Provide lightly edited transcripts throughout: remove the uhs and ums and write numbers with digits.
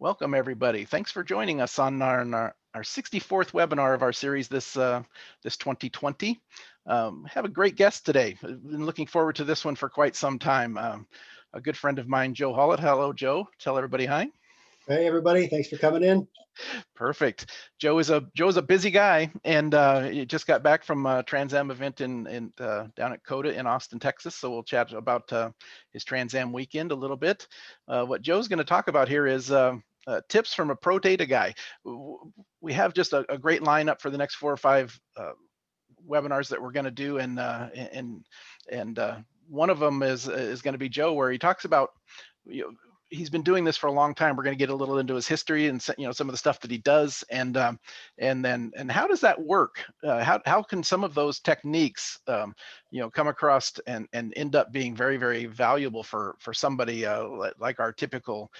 Welcome, everybody. Thanks for joining us on our 64th webinar of our series this 2020. Have a great guest today. I've been looking forward to this one for quite some time. A good friend of mine, Joe Hullett. Hello, Joe. Tell everybody hi. Hey, everybody. Thanks for coming in. Perfect. Joe's a busy guy, and he just got back from a Trans Am event in down at COTA in Austin, Texas. So we'll chat about his Trans Am weekend a little bit. What Joe's going to talk about here is tips from a pro data guy. We have just a great lineup for the next 4 or 5 webinars that we're going to do, and one of them is going to be Joe, where he talks about, he's been doing this for a long time. We're going to get a little into his history and some of the stuff that he does, and how does that work? How can some of those techniques come across and end up being very, very valuable for somebody like our typical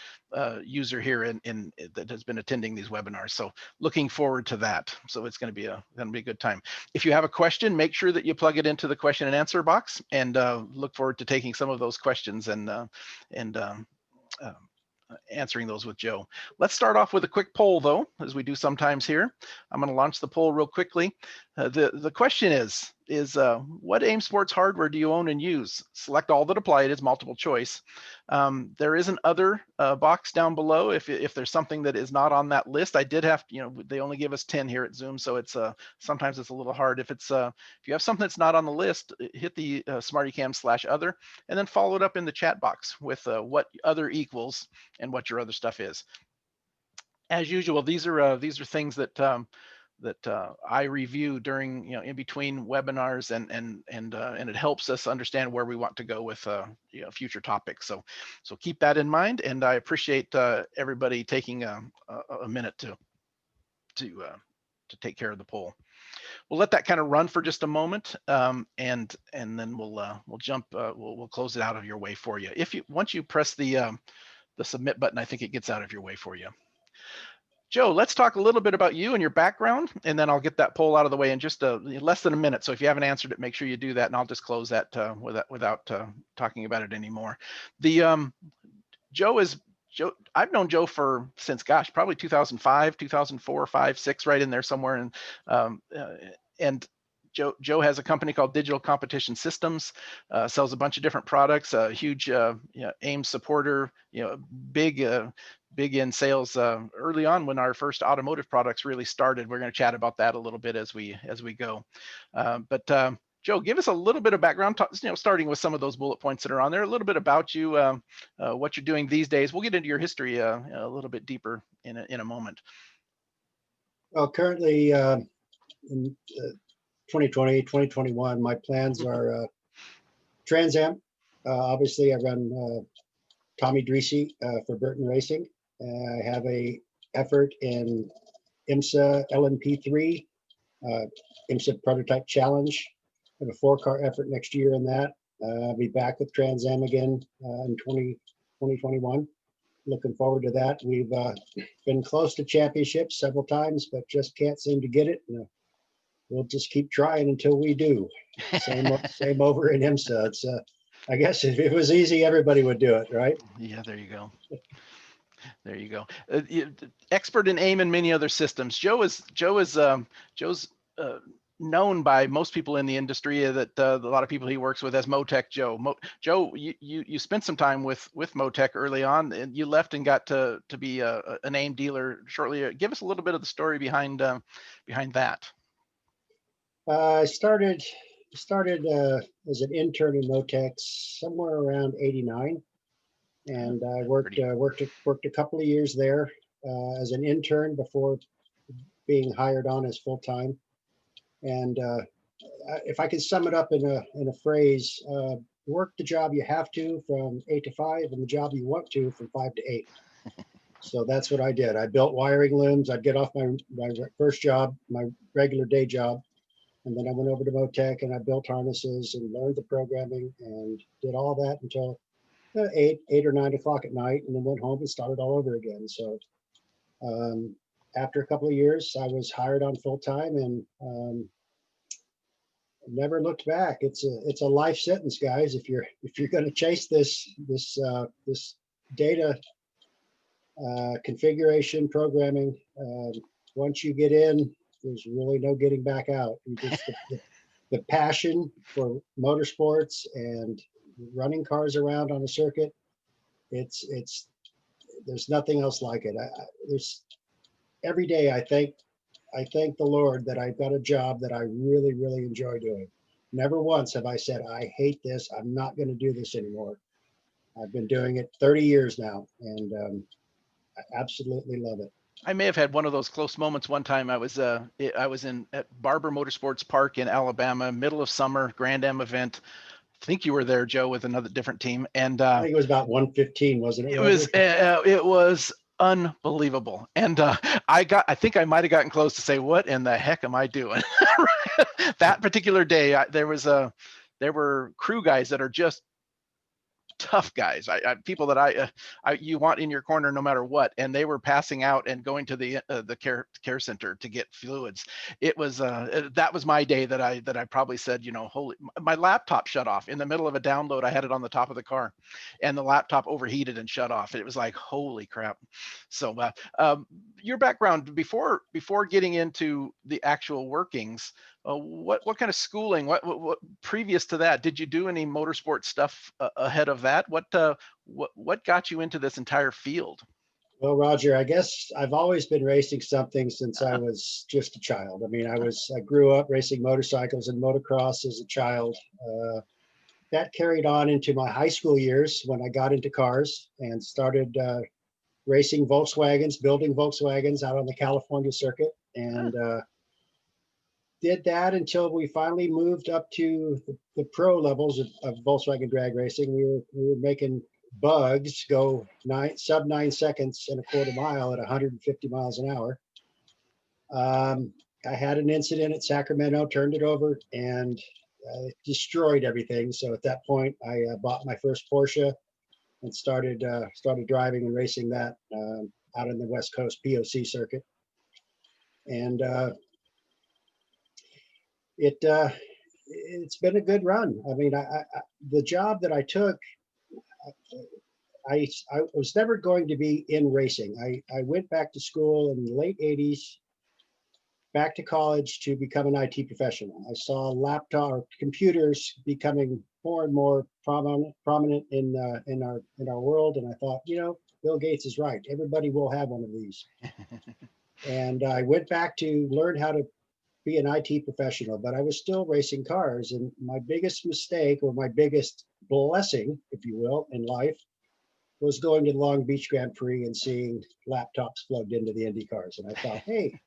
user here in that has been attending these webinars. So looking forward to that. So it's going to be a good time. If you have a question, make sure that you plug it into the question and answer box, and look forward to taking some of those questions and answering those with Joe. Let's start off with a quick poll, though, as we do sometimes here. I'm going to launch the poll real quickly. The question is what Aimsports hardware do you own and use? Select all that apply. It is multiple choice. There is an other box down below if there's something that is not on that list. I did have to, they only give us 10 here at Zoom, so it's sometimes it's a little hard. If you have something that's not on the list, hit the SmartyCam/other, and then follow it up in the chat box with what other equals and what your other stuff is. As usual, these are things that I review during, in between webinars, and it helps us understand where we want to go with future topics. So keep that in mind, and I appreciate everybody taking a minute to take care of the poll. We'll let that kind of run for just a moment, and then we'll jump. We'll close it out of your way for you. Once you press the submit button, I think it gets out of your way for you. Joe, let's talk a little bit about you and your background, and then I'll get that poll out of the way in just less than a minute. So if you haven't answered it, make sure you do that, and I'll just close that without talking about it anymore. Joe, I've known Joe since, gosh, probably 2005, 2004, 5, 6, right in there somewhere. And Joe has a company called Digital Competition Systems, sells a bunch of different products, a huge AIM supporter, big in sales early on when our first automotive products really started. We're going to chat about that a little bit as we go. But Joe, give us a little bit of background, starting with some of those bullet points that are on there, a little bit about you, what you're doing these days. We'll get into your history a little bit deeper in a moment. Well, currently in 2020, 2021, my plans are Trans Am. Obviously, I run Tommy Dreesy for Burton Racing. I have a effort in IMSA LNP3, IMSA Prototype Challenge. I have a 4-car effort next year in that. I'll be back with Trans Am again in 2021. Looking forward to that. We've been close to championships several times, but just can't seem to get it. We'll just keep trying until we do. Same over in IMSA. It's I guess if it was easy, everybody would do it, right? Yeah, there you go. There you go. Expert in AIM and many other systems. Joe's known by most people in the industry that a lot of people he works with as Motec Joe. Joe, you spent some time with Motec early on, and you left and got to be an AIM dealer shortly. Give us a little bit of the story behind that. I started as an intern in Motec somewhere around '89, and I worked a couple of years there as an intern before being hired on as full time. And if I could sum it up in a phrase, work the job you have to from 8 to 5, and the job you want to from 5 to 8. So that's what I did. I built wiring looms. I'd get off my first job, my regular day job, and then I went over to Motec and I built harnesses and learned the programming and did all that until 8 or 9 o'clock at night, and then went home and started all over again. So after a couple of years, I was hired on full time, and never looked back. It's a life sentence, guys. If you're going to chase this data configuration, programming. Once you get in, there's really no getting back out. You just the passion for motorsports and running cars around on a circuit. It's there's nothing else like it. There's every day I thank the Lord that I've got a job that I really, really enjoy doing. Never once have I said, I hate this. I'm not going to do this anymore. I've been doing it 30 years now, and I absolutely love it. I may have had one of those close moments one time. I was at Barber Motorsports Park in Alabama, middle of summer, Grand Am event. I think you were there, Joe, with another different team, and I think it was about 115, wasn't it, Roger? it was unbelievable. And I think I might have gotten close to say, what in the heck am I doing? That particular day, there were crew guys that are just tough guys. People that you want in your corner no matter what, and they were passing out and going to the care center to get fluids. It was that was my day that I probably said, holy, my laptop shut off in the middle of a download. I had it on the top of the car, and the laptop overheated and shut off. It was like, holy crap. So your background before getting into the actual workings, what kind of schooling, what previous to that, did you do any motorsport stuff ahead of that? What got you into this entire field? Well, Roger, I guess I've always been racing something since I was just a child. I mean, I grew up racing motorcycles and motocross as a child. That carried on into my high school years when I got into cars and started racing Volkswagens, building Volkswagens out on the California circuit, and did that until we finally moved up to the pro levels of Volkswagen drag racing. We were making bugs go sub 9 seconds and a quarter mile at 150 miles an hour. I had an incident at Sacramento, turned it over, and destroyed everything. So at that point, I bought my first Porsche and started driving and racing that out in the West Coast POC circuit. And it's been a good run. I mean, the job that I took, I was never going to be in racing. I went back to school in the late 80s, back to college to become an IT professional. I saw laptop or computers becoming more and more prominent in our world, and I thought, Bill Gates is right. Everybody will have one of these. And I went back to learn how to be an IT professional, but I was still racing cars. And my biggest mistake, or my biggest blessing, if you will, in life was going to the Long Beach Grand Prix and seeing laptops plugged into the Indy cars. And I thought, hey,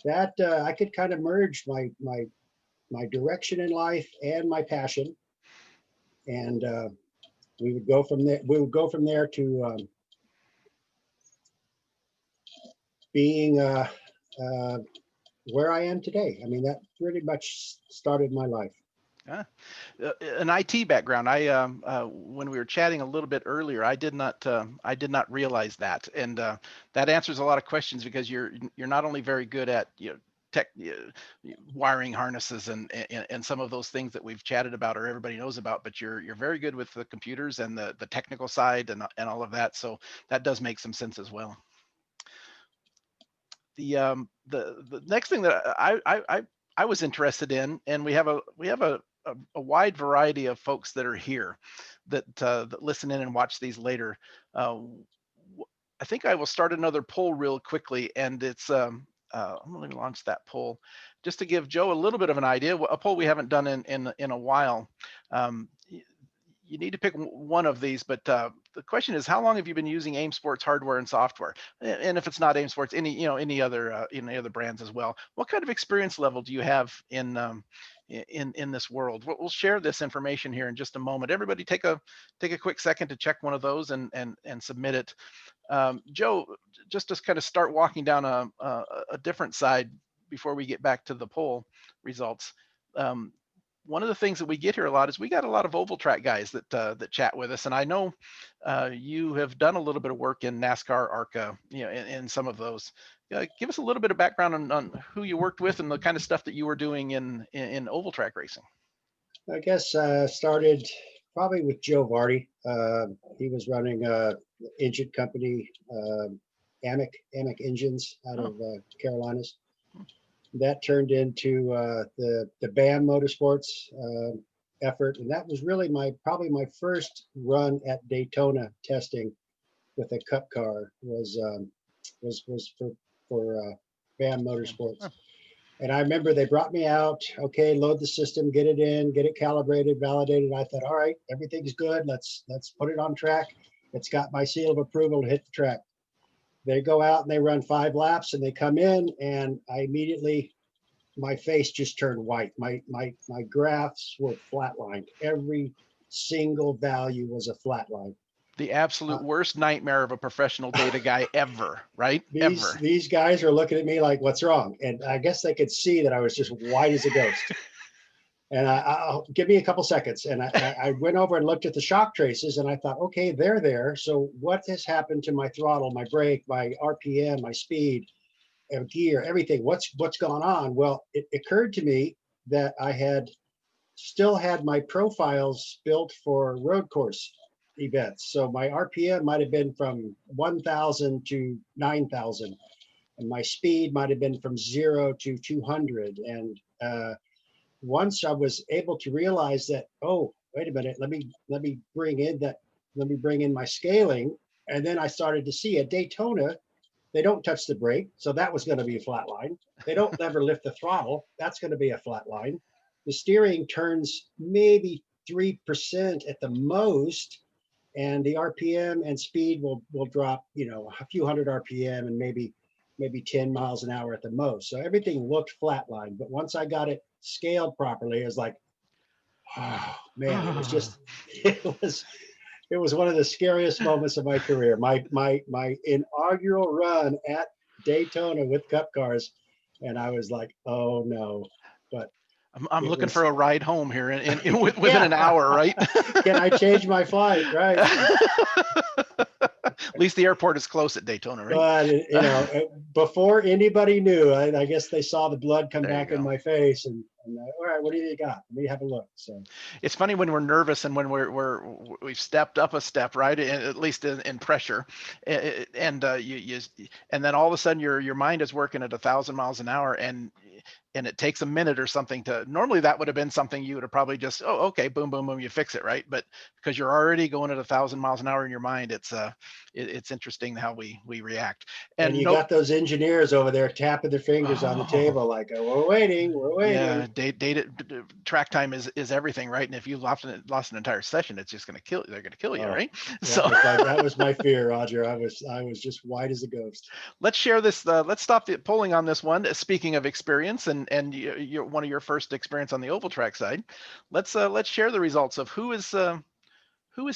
that I could kind of merge my direction in life and my passion. And we would go from there. We would go from there to being where I am today. I mean, that pretty much started my life. An IT background. When we were chatting a little bit earlier, I did not realize that, and that answers a lot of questions, because you're not only very good at tech, wiring harnesses and some of those things that we've chatted about or everybody knows about, but you're very good with the computers and the technical side and all of that. So that does make some sense as well. The next thing that I was interested in, and we have a wide variety of folks that are here that listen in and watch these later. I think I will start another poll real quickly, and it's I'm going to launch that poll just to give Joe a little bit of an idea. A poll we haven't done in a while. You need to pick one of these, but the question is, how long have you been using Aimsport's hardware and software? And if it's not Aimsport's, any other brands as well. What kind of experience level do you have in this world? We'll share this information here in just a moment. Everybody take a quick second to check one of those and submit it. Joe, just to kind of start walking down a different side before we get back to the poll results. One of the things that we get here a lot is we got a lot of oval track guys that chat with us, and I know you have done a little bit of work in NASCAR, ARCA, in some of those. Give us a little bit of background on who you worked with and the kind of stuff that you were doing in oval track racing. I guess started probably with Joe Vardy. He was running a engine company, Amic engines out Oh. of Carolinas. That turned into the BAM Motorsports effort, and that was really probably my first run at Daytona testing with a Cup car was for BAM Motorsports. Huh. And I remember they brought me out, okay, load the system, get it in, get it calibrated, validated. I thought, all right, everything's good. Let's put it on track. It's got my seal of approval to hit the track. They go out and they run 5 laps and they come in, and I immediately, my face just turned white. My graphs were flatlined. Every single value was a flat line. The absolute worst nightmare of a professional data guy ever, right? Ever. These guys are looking at me like, what's wrong? And I guess they could see that I was just white as a ghost. And I'll give me a couple seconds. And I went over and looked at the shock traces, and I thought, okay, they're there. So what has happened to my throttle, my brake, my RPM, my speed, gear, everything? What's gone on? Well, it occurred to me that I still had my profiles built for road course events. So my RPM might have been from 1,000 to 9,000, and my speed might have been from 0 to 200. And once I was able to realize that, oh, wait a minute, let me bring in my scaling, and then I started to see at Daytona, they don't touch the brake, so that was going to be a flat line. They don't ever lift the throttle, that's going to be a flat line. The steering turns maybe 3% at the most, and the RPM and speed will drop, a few hundred RPM and maybe 10 miles an hour at the most. So everything looked flatline, but once I got it scaled properly, it was like, oh man, it was just, it was one of the scariest moments of my career. My inaugural run at Daytona with Cup cars, and I was like, oh no. But I'm looking for a ride home here within an hour, right? Can I change my flight? Right. At least the airport is close at Daytona, right? But before anybody knew, I guess they saw the blood come back in my face, and all right, what do you got? Let me have a look. So it's funny when we're nervous and when we've stepped up a step, right? At least in pressure, and and then all of a sudden your mind is working at 1,000 miles an hour, and it takes a minute or something to, normally that would have been something you would have probably just, oh, okay, boom, boom, boom, you fix it, right? But because you're already going at 1,000 miles an hour in your mind, it's interesting how we react. And you got those engineers over there tapping their fingers on the table like, oh, we're waiting. Yeah, data track time is everything, right? And if you lost an entire session, it's just going to kill. They're going to kill you, right? That was my fear, Roger. I was just white as a ghost. Let's share this. Let's stop the polling on this one. Speaking of experience and you're one of your first experience on the oval track side, let's share the results of who is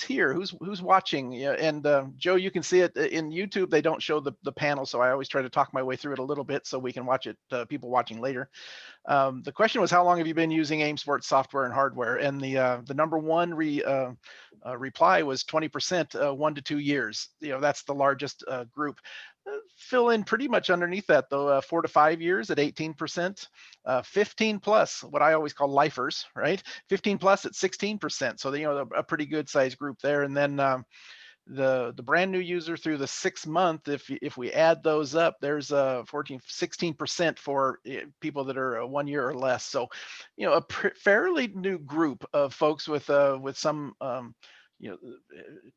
here, who's watching. And Joe, you can see it in YouTube. They don't show the panel, so I always try to talk my way through it a little bit so we can watch it, people watching later. The question was, how long have you been using Aimsport software and hardware? And the number one reply was 20%, 1 to 2 years. That's the largest group. Fill in pretty much underneath that though, 4 to 5 years at 18%, 15 plus, what I always call lifers, right? 15 plus at 16%. So a pretty good size group there. And then the brand new user through the 6 month, if we add those up, there's 16% for people that are 1 year or less. So a fairly new group of folks with some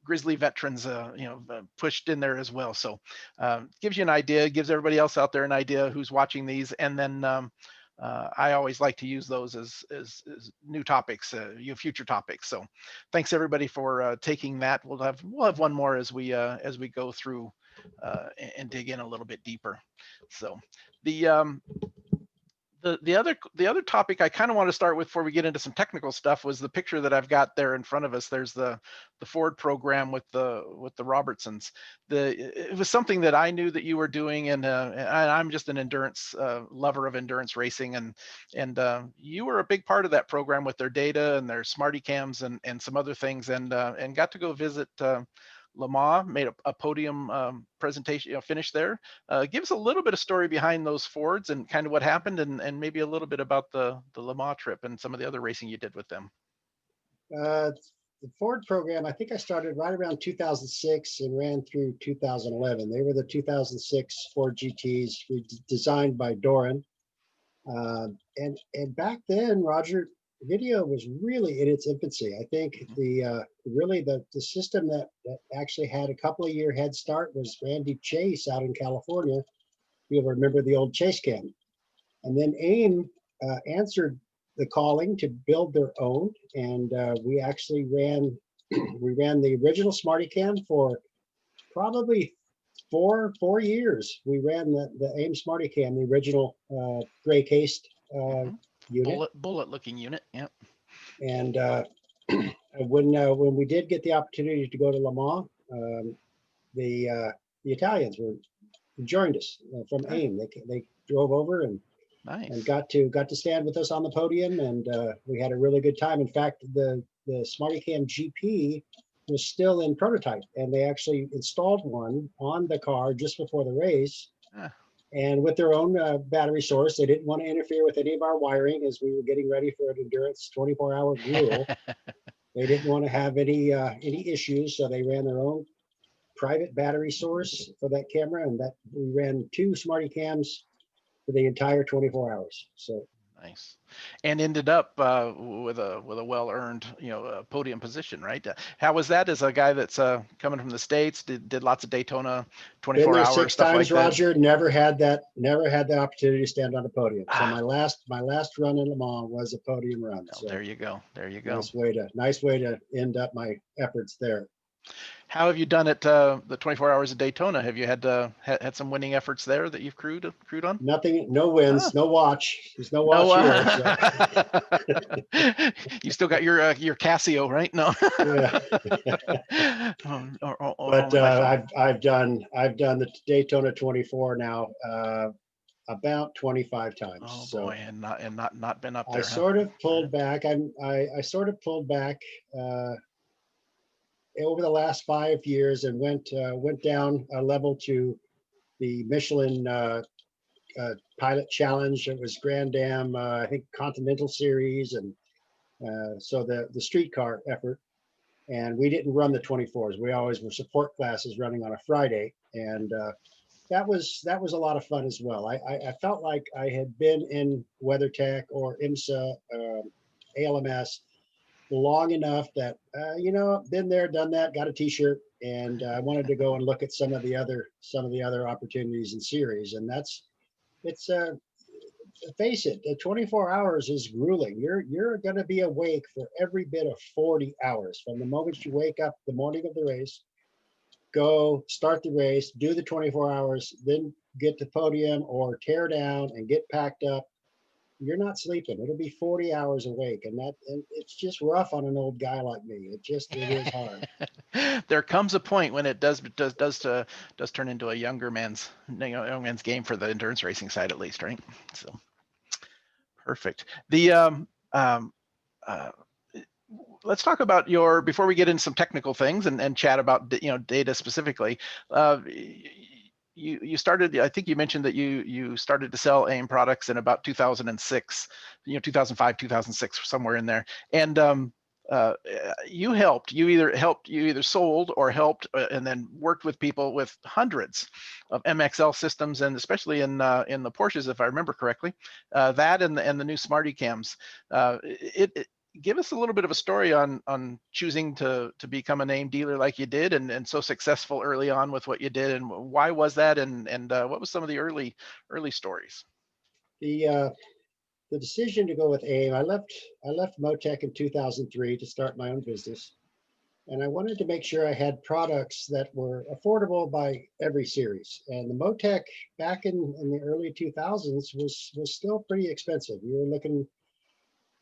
grizzly veterans pushed in there as well. So gives you an idea, gives everybody else out there an idea who's watching these. And then I always like to use those as new topics, future topics. So thanks everybody for taking that. We'll have one more as we go through and dig in a little bit deeper. So the other topic I kind of want to start with before we get into some technical stuff was the picture that I've got there in front of us. There's the Ford program with the Robertsons. It was something that I knew that you were doing, and I'm just an endurance lover of endurance racing, and you were a big part of that program with their data and their smarty cams and some other things, and got to go visit Le Mans, made a podium presentation, finish there. Give us a little bit of story behind those Fords and kind of what happened, and maybe a little bit about the Le Mans trip and some of the other racing you did with them. Ford program, I think I started right around 2006 and ran through 2011. They were the 2006 Ford GTs designed by Doran. And back then, Roger, video was really in its infancy. I think the system that actually had a couple of year head start was Randy Chase out in California. You'll remember the old Chase Cam. And then AIM answered the calling to build their own, and we actually ran the original Smarty Cam for probably four years. We ran the AIM Smarty Cam, the original gray cased unit. Bullet looking unit. Yep. And when we did get the opportunity to go to Le Mans, the Italians joined us from AIM. They drove over and got to stand with us on the podium, and we had a really good time. In fact, the SmartyCam GP was still in prototype, and they actually installed one on the car just before the race. And with their own battery source, they didn't want to interfere with any of our wiring as we were getting ready for an endurance 24-hour gruel. They didn't want to have any issues, so they ran their own private battery source for that camera, and that we ran 2 Smarty Cams for the entire 24 hours. So nice, and ended up with a well-earned podium position, right? How was that as a guy that's coming from the States? Did lots of Daytona 24 hours 6 stuff times, like Roger. Never had the opportunity to stand on a podium. So my last run in Le Mans was a podium run. Oh, so there you go. Nice way to end up my efforts there. How have you done it the 24 hours of Daytona? Have you had some winning efforts there that you've crewed on? Nothing, no wins, no watch. There's no watch here. So. You still got your Casio, right? No. Yeah. But I've done the Daytona 24 now about 25 times. Oh so, boy, and not been up there. I sort of pulled back. I sort of pulled back over the last 5 years and went down a level to the Michelin Pilot Challenge. It was Grand Am, I think Continental Series, and so the streetcar effort. And we didn't run the 24s. We always were support classes running on a Friday, and that was a lot of fun as well. I felt like I had been in WeatherTech or IMSA, ALMS long enough that been there, done that, got a T-shirt, and I wanted to go and look at some of the other opportunities and series. And it's face it, the 24 hours is grueling. You're going to be awake for every bit of 40 hours from the moment you wake up the morning of the race, go start the race, do the 24 hours, then get to podium or tear down and get packed up. You're not sleeping. It'll be 40 hours awake, and it's just rough on an old guy like me. It is hard. There comes a point when it does turn into a young man's game for the endurance racing side, at least, right? So perfect. Let's talk about before we get into some technical things and chat about data specifically. You started, I think you mentioned that you started to sell AIM products in about 2006, 2005, 2006, somewhere in there. And you either sold or helped and then worked with people with hundreds of MXL systems, and especially in the Porsches, if I remember correctly, that and the new Smarty Cams. Give us a little bit of a story on choosing to become a AIM dealer like you did, and so successful early on with what you did, and why was that, and what was some of the early stories? The decision to go with AIM, I left Motec in 2003 to start my own business, and I wanted to make sure I had products that were affordable by every series. And the Motec back in the early 2000s was still pretty expensive. You were looking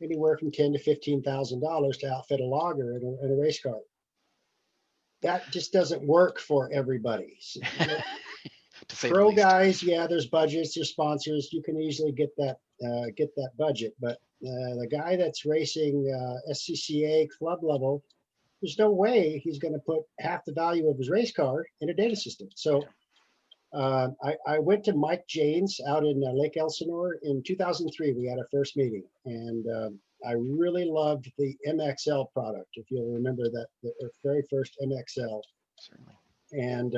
anywhere from $10,000 to $15,000 to outfit a logger in a race car. That just doesn't work for everybody. So, pro guys, yeah, there's budgets, there's sponsors. You can easily get that budget, but the guy that's racing SCCA club level, there's no way he's going to put half the value of his race car in a data system. So I went to Mike Janes out in Lake Elsinore in 2003. We had our first meeting, and I really loved the MXL product. If you'll remember that, the very first MXL. Certainly. And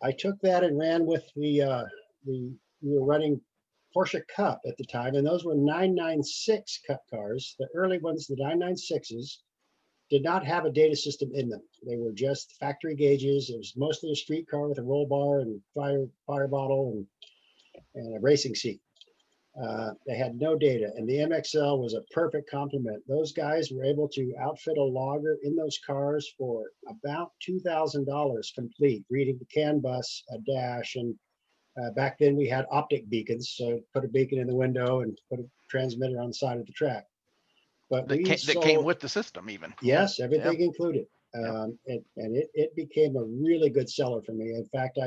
I took that and ran with we were running Porsche Cup at the time, and those were 996 Cup cars. The early ones, the 996s, did not have a data system in them. They were just factory gauges. It was mostly a street car with a roll bar and fire bottle and a racing seat. They had no data, and the MXL was a perfect complement. Those guys were able to outfit a logger in those cars for about $2,000 complete, reading the CAN bus, a dash, and back then we had optic beacons, so put a beacon in the window and put a transmitter on the side of the track. But that came with the system even. Yes, everything Yeah. included. And it became a really good seller for me. In fact,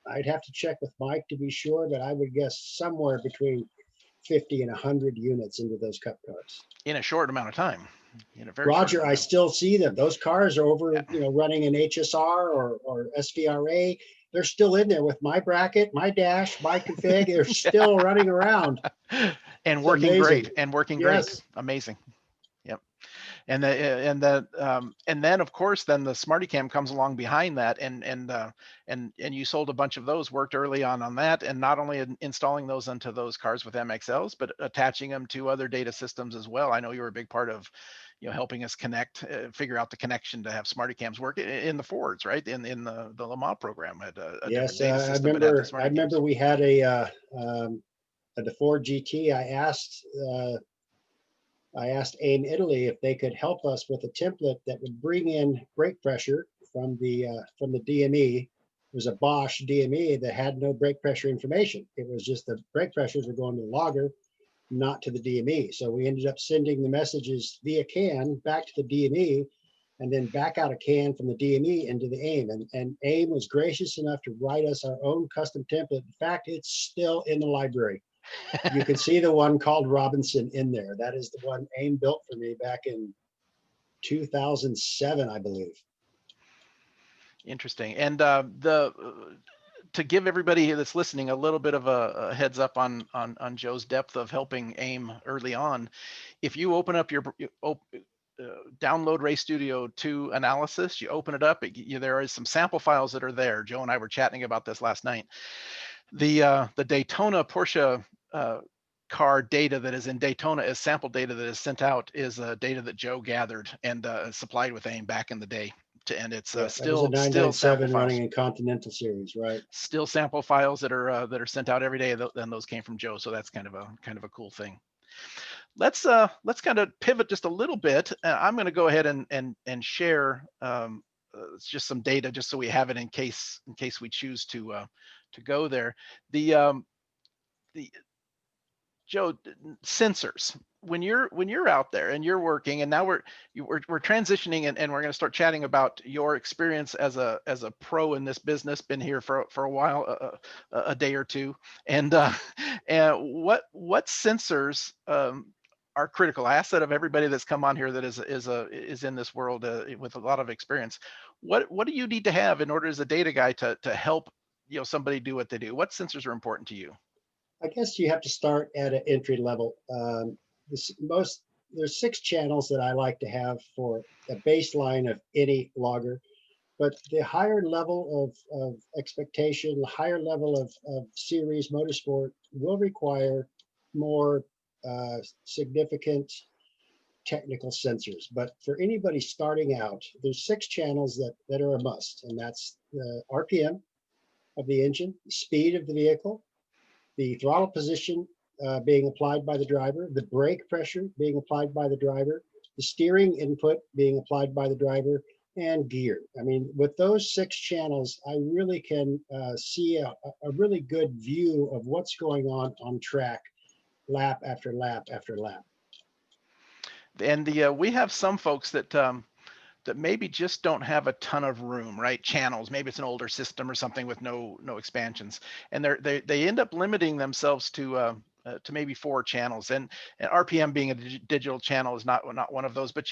I'd have to check with Mike to be sure, but I would guess somewhere between 50 and 100 units into those Cup cars. In a short amount of time. In a very Roger, I still see them. Those cars are over, Yeah. running in HSR or SVRA. They're still in there with my bracket, my dash, my config. They're still running around. And It's working amazing. great. And working Yes. great. Amazing. Yep. And then of course then the SmartyCam comes along behind that, and you sold a bunch of those, worked early on that, and not only installing those onto those cars with MXLs, but attaching them to other data systems as well. I know you were a big part of helping us figure out the connection to have SmartyCams work in the Fords, right? In the Le Mans program had a Yes, different data system, but had the I remember SmartyCams. we had at the Ford GT. I asked AIM Italy if they could help us with a template that would bring in brake pressure from the DME. It was a Bosch DME that had no brake pressure information. It was just the brake pressures were going to the logger, not to the DME. So we ended up sending the messages via CAN back to the DME, and then back out a CAN from the DME into the AIM. And AIM was gracious enough to write us our own custom template. In fact, it's still in the library. You can see the one called Robinson in there. That is the one AIM built for me back in 2007, I believe. Interesting. And to give everybody that's listening a little bit of a heads up on Joe's depth of helping AIM early on, if you open up your download Ray Studio 2 analysis, you open it up, there is some sample files that are there. Joe and I were chatting about this last night. The Daytona Porsche car data that is in Daytona as sample data that is sent out is data that Joe gathered and supplied with AIM back in the day. And it's still 997 running in Continental Series, right? Still sample files that are sent out every day, and those came from Joe. So that's kind of a cool thing. Let's kind of pivot just a little bit. I'm going to go ahead and share just some data, just so we have it in case we choose to go there. The Joe, sensors. When you're out there and you're working, and now we're transitioning, and we're going to start chatting about your experience as a pro in this business. Been here for a while, a day or two, and what sensors are critical asset of everybody that's come on here that is in this world with a lot of experience. What do you need to have in order as a data guy to help somebody do what they do? What sensors are important to you? I guess you have to start at an entry level. There's 6 channels that I like to have for a baseline of any logger, but the higher level of expectation, the higher level of series motorsport will require more significant technical sensors. But for anybody starting out, there's 6 channels that are a must, and that's the RPM of the engine, the speed of the vehicle, the throttle position being applied by the driver, the brake pressure being applied by the driver, the steering input being applied by the driver, and gear. I mean, with those 6 channels, I really can see a really good view of what's going on track, lap after lap after lap. And we have some folks that maybe just don't have a ton of room, right? Channels, maybe it's an older system or something with no expansions, and they end up limiting themselves to to maybe 4 channels, and RPM being a digital channel is not one of those. But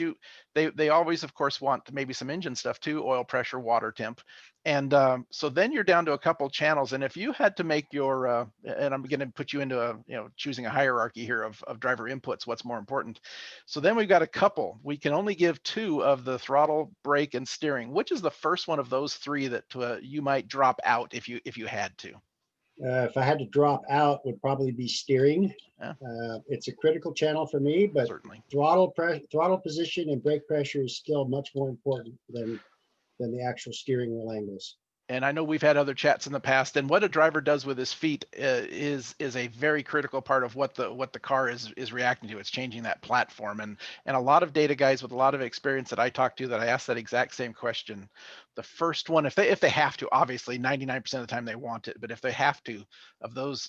they always, of course, want maybe some engine stuff too, oil pressure, water temp, and so then you're down to a couple channels. And if you had to make your and I'm going to put you into choosing a hierarchy here of driver inputs, what's more important. So then we've got a couple. We can only give 2 of the throttle, brake, and steering. Which is the first one of those 3 that you might drop out if you had to? If I had to drop out, would probably be steering. Yeah. It's a critical channel for me, but Certainly. throttle position and brake pressure is still much more important than the actual steering wheel angles. And I know we've had other chats in the past, and what a driver does with his feet is a very critical part of what the car is reacting to. It's changing that platform, and a lot of data guys with a lot of experience that I talk to, that I ask that exact same question. The first one, if they have to, obviously 99% of the time they want it, but if they have to, of those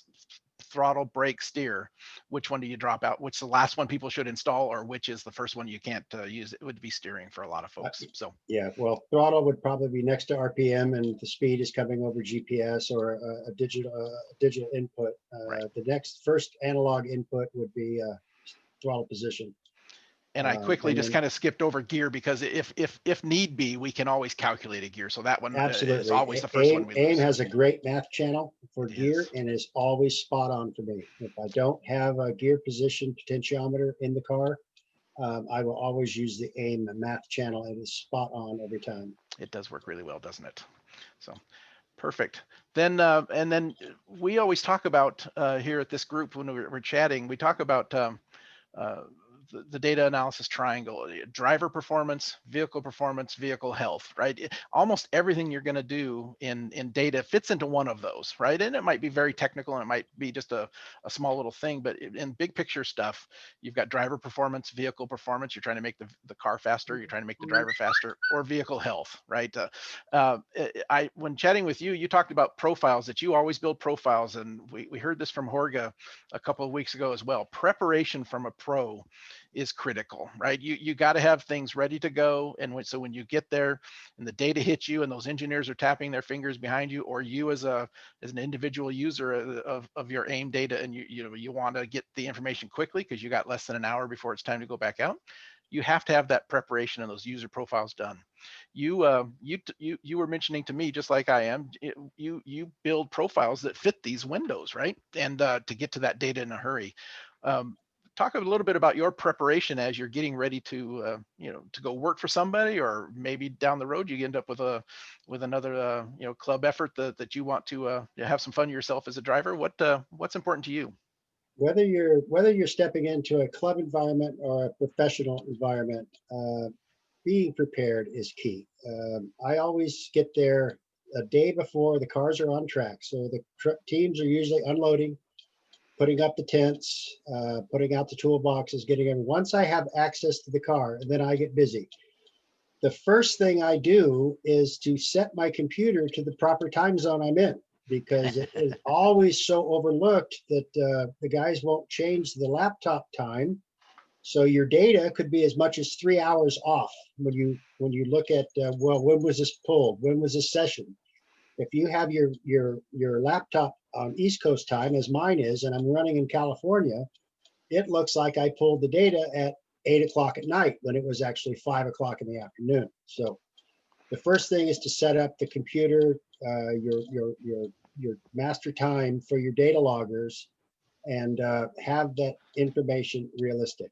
throttle, brake, steer, which one do you drop out? Which the last one people should install, or which is the first one you can't use? It would be steering for a lot of folks. So yeah, well, throttle would probably be next to RPM, and the speed is coming over GPS or a digital input. Right. The first analog input would be throttle position. And I quickly just kind of skipped over gear, because if need be, we can always calculate a gear. So that one is always the first one we lose. AIM has a great math channel for gear and is always spot on for me. If I don't have a gear position potentiometer in the car, I will always use the AIM math channel. It is spot on every time. It does work really well, doesn't it? So perfect. Then and then we always talk about here at this group when we're chatting, we talk about the data analysis triangle: driver performance, vehicle health, right? Almost everything you're going to do in data fits into one of those, right? And it might be very technical, and it might be just a small little thing, but in big picture stuff, you've got driver performance, vehicle performance. You're trying to make the car faster, you're trying to make the driver faster, or vehicle health, right? When chatting with you, you talked about profiles, that you always build profiles, and we heard this from Jorge a couple of weeks ago as well. Preparation from a pro is critical, right? You got to have things ready to go. And so when you get there and the data hits you, and those engineers are tapping their fingers behind you, or you as an individual user of your AIM data, and you want to get the information quickly because you got less than an hour before it's time to go back out, you have to have that preparation and those user profiles done. You were mentioning to me, just like I am, you build profiles that fit these windows, right? And to get to that data in a hurry. Talk a little bit about your preparation as you're getting ready to to go work for somebody, or maybe down the road you end up with another club effort that you want to have some fun yourself as a driver. What's important to you? Whether you're stepping into a club environment or a professional environment, being prepared is key. I always get there a day before the cars are on track, so the teams are usually unloading, putting up the tents, putting out the toolboxes, getting in. Once I have access to the car, then I get busy. The first thing I do is to set my computer to the proper time zone I'm in, because it is always so overlooked that the guys won't change the laptop time. So your data could be as much as 3 hours off when you look at well, when was this pulled? When was this session? If you have your laptop on East Coast time, as mine is, and I'm running in California, it looks like I pulled the data at 8 o'clock at night when it was actually 5 o'clock in the afternoon. So the first thing is to set up the computer, your master time for your data loggers, and have that information realistic.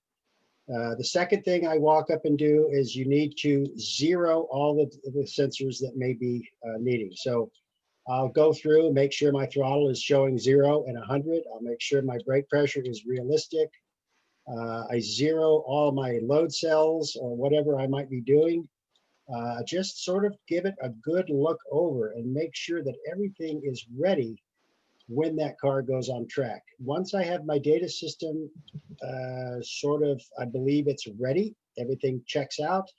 The second thing I walk up and do is you need to zero all the sensors that may be needing. So I'll go through, make sure my throttle is showing 0 and 100. I'll make sure my brake pressure is realistic. I zero all my load cells or whatever I might be doing. Just sort of give it a good look over and make sure that everything is ready when that car goes on track. Once I have my data system I believe it's ready, everything checks out,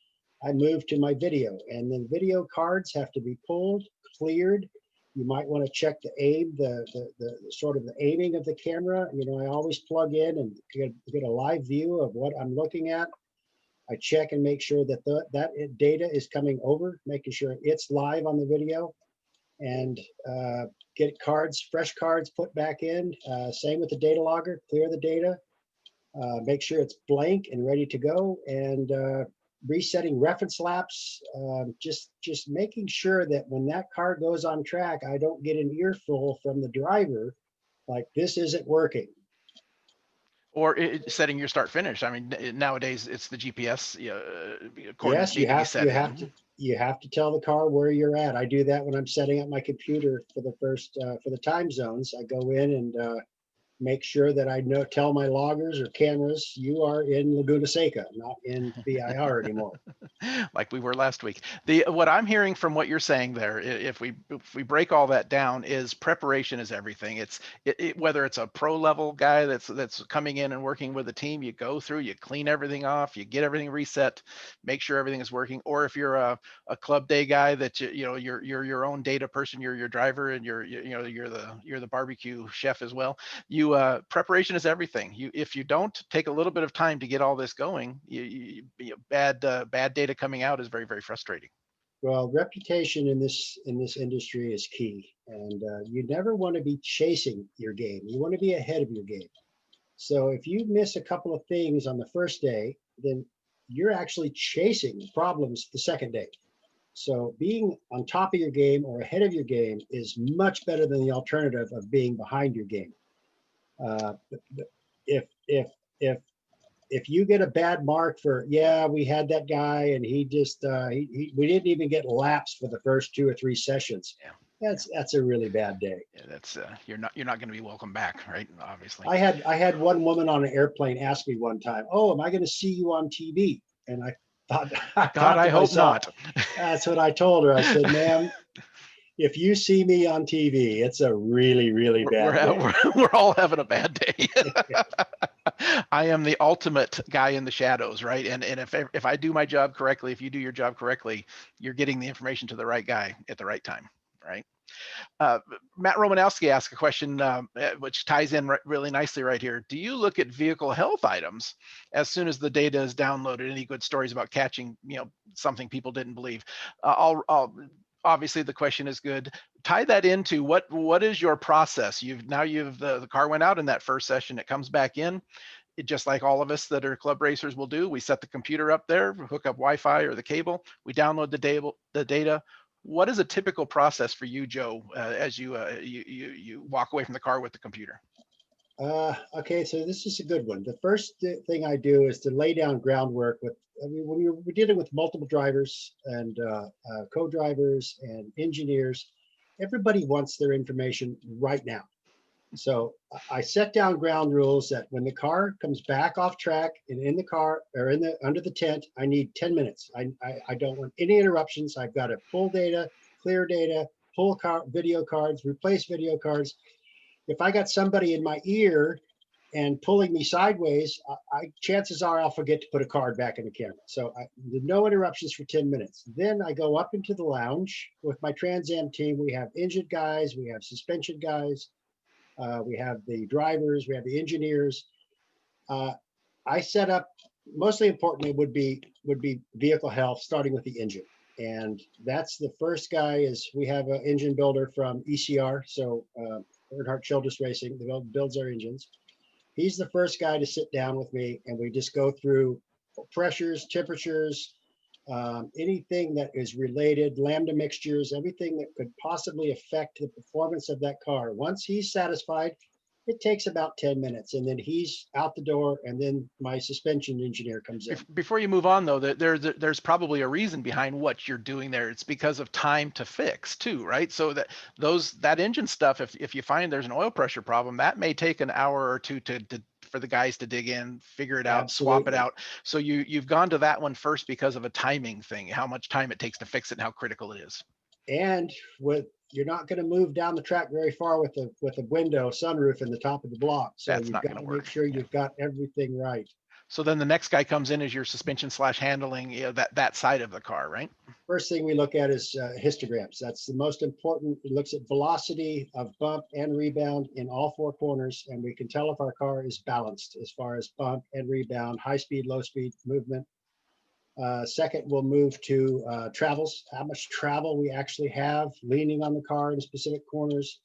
I move to my video, and then video cards have to be pulled, cleared. You might want to check the aim, the sort of the aiming of the camera. I always plug in and get a live view of what I'm looking at. I check and make sure that that data is coming over, making sure it's live on the video. and get cards, fresh cards put back in. Same with the data logger, clear the data, make sure it's blank and ready to go, and resetting reference laps, just making sure that when that car goes on track, I don't get an earful from the driver, like this isn't working. Or setting your start finish. I mean, nowadays it's the GPS coordinates Yes, need to be set in. you have to tell the car where you're at. I do that when I'm setting up my computer for the for the time zones. I go in and make sure that I tell my loggers or cameras, you are in Laguna Seca, not in VIR anymore. Like we were last week. What I'm hearing from what you're saying there, if we break all that down, is preparation is everything. It's whether it's a pro level guy that's coming in and working with a team, you go through, you clean everything off, you get everything reset, make sure everything is working. Or if you're a club day guy that you're your own data person, you're your driver, and you're the barbecue chef as well. Preparation is everything. If you don't take a little bit of time to get all this going, bad data coming out is very, very frustrating. Well, reputation in this industry is key, and you never want to be chasing your game. You want to be ahead of your game. So if you miss a couple of things on the first day, then you're actually chasing problems the second day. So being on top of your game or ahead of your game is much better than the alternative of being behind your game. If if you get a bad mark for, yeah, we had that guy and he just we didn't even get laps for the first 2 or 3 sessions. Yeah. That's a really bad day. Yeah, that's you're not going to be welcome back, right? Obviously. I had one woman on an airplane ask me one time, "Oh, am I going to see you on TV?" And I thought, God, I hope not. That's what I told her. I said, "Ma'am, if you see me on TV, it's a really, really bad day." We're all having a bad day. I am the ultimate guy in the shadows, right? And if I do my job correctly, if you do your job correctly, you're getting the information to the right guy at the right time, right? Matt Romanowski asked a question which ties in really nicely right here. Do you look at vehicle health items as soon as the data is downloaded? Any good stories about catching, something people didn't believe? Obviously the question is good. Tie that into what is your process? The car went out in that first session, it comes back in. Just like all of us that are club racers will do, we set the computer up there, hook up Wi-Fi or the cable, we download the data. What is a typical process for you, Joe, as you walk away from the car with the computer? Okay, so this is a good one. The first thing I do is to lay down groundwork when we're dealing with multiple drivers and co-drivers and engineers. Everybody wants their information right now. So I set down ground rules that when the car comes back off track and in the car or under the tent, I need 10 minutes. I don't want any interruptions. I've got to pull data, clear data, pull video cards, replace video cards. If I got somebody in my ear and pulling me sideways, chances are I'll forget to put a card back in the camera. So no interruptions for 10 minutes. Then I go up into the lounge with my Trans Am team. We have engine guys, we have suspension guys, we have the drivers, we have the engineers. I set up, mostly importantly would be vehicle health, starting with the engine. And that's the first guy is we have an engine builder from ECR. So Earnhardt Childress Racing, builds our engines. He's the first guy to sit down with me, and we just go through pressures, temperatures, anything that is related, lambda mixtures, everything that could possibly affect the performance of that car. Once he's satisfied, it takes about 10 minutes, and then he's out the door, and then my suspension engineer comes in. Before you move on, though, there's probably a reason behind what you're doing there. It's because of time to fix too, right? So that engine stuff, if you find there's an oil pressure problem, that may take an hour or two for the guys to dig in, figure it out, swap it out. So you've gone to that one first because of a timing thing, how much time it takes to fix it and how critical it is. And you're not going to move down the track very far with a window sunroof in the top of the block. So you've got to make sure you've got everything right. So then the next guy comes in as your suspension / handling, that side of the car, right? First thing we look at is histograms. That's the most important. It looks at velocity of bump and rebound in all 4 corners, and we can tell if our car is balanced as far as bump and rebound, high speed, low speed movement. Second, we'll move to travels, how much travel we actually have, leaning on the car in specific corners.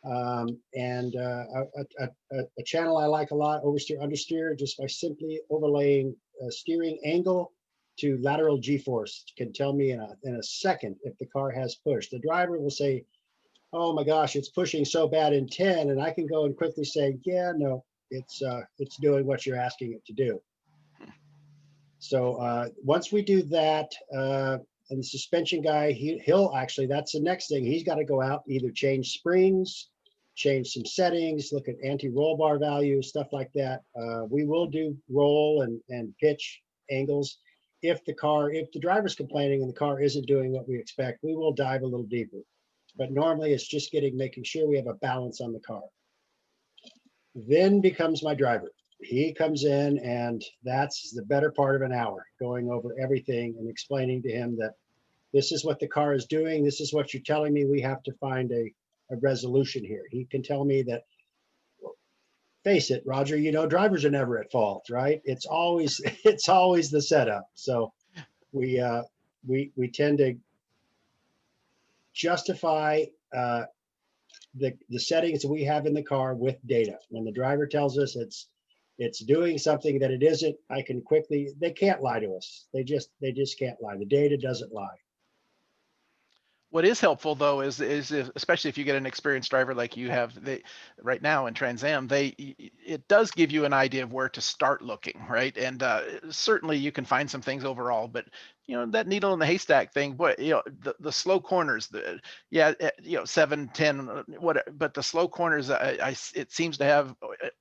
And a channel I like a lot, oversteer, understeer, just by simply overlaying steering angle to lateral G-force, can tell me in a second if the car has push. The driver will say, oh my gosh, it's pushing so bad in 10, and I can go and quickly say, yeah, no, it's doing what you're asking it to do. So once we do that, and the suspension guy, he'll actually, that's the next thing. He's got to go out, either change springs, change some settings, look at anti-roll bar values, stuff like that. We will do roll and pitch angles. If the driver's complaining and the car isn't doing what we expect, we will dive a little deeper. But normally it's just making sure we have a balance on the car. Then becomes my driver. He comes in, and that's the better part of an hour, going over everything and explaining to him that this is what the car is doing. This is what you're telling me. We have to find a resolution here. He can tell me that, face it, Roger, drivers are never at fault, right? It's always the setup. So we tend to justify the settings we have in the car with data. When the driver tells us it's doing something that it isn't, I can quickly, they can't lie to us. They just can't lie. The data doesn't lie. What is helpful though is especially if you get an experienced driver like you have right now in Trans Am, it does give you an idea of where to start looking, right? And certainly you can find some things overall, but that needle in the haystack thing, boy, the slow corners, 7, 10, what, but the slow corners, it seems to have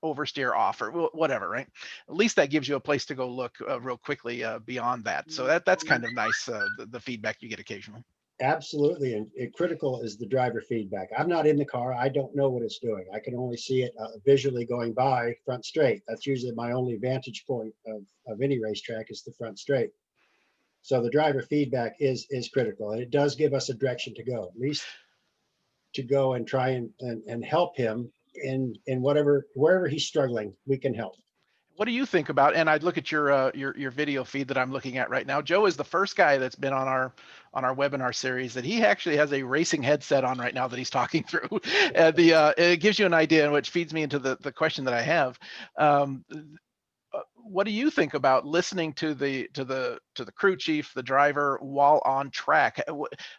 oversteer off or whatever, right? At least that gives you a place to go look real quickly beyond that. So that's kind of nice, the feedback you get occasionally. Absolutely, and critical is the driver feedback. I'm not in the car. I don't know what it's doing. I can only see it visually going by front straight. That's usually my only vantage point of any racetrack, is the front straight. So the driver feedback is critical, and it does give us a direction to go, at least to go and try and help him in wherever he's struggling. We can help. What do you think about, and I'd look at your video feed that I'm looking at right now. Joe is the first guy that's been on our webinar series that he actually has a racing headset on right now that he's talking through. It gives you an idea, which feeds me into the question that I have. What do you think about listening to the crew chief, the driver, while on track?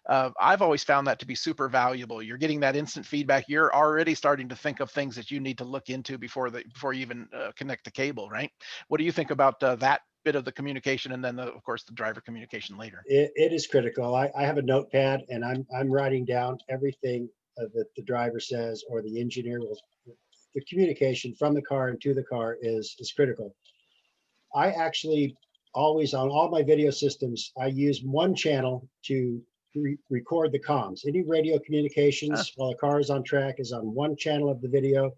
I've always found that to be super valuable. You're getting that instant feedback. You're already starting to think of things that you need to look into before you even connect the cable, right? What do you think about that bit of the communication, and then of course the driver communication later? It is critical. I have a notepad, and I'm writing down everything that the driver says or the engineer will. The communication from the car and to the car is critical. I actually always, on all my video systems, I use one channel to record the comms. Any radio communications while the car is on track is on one channel of the video,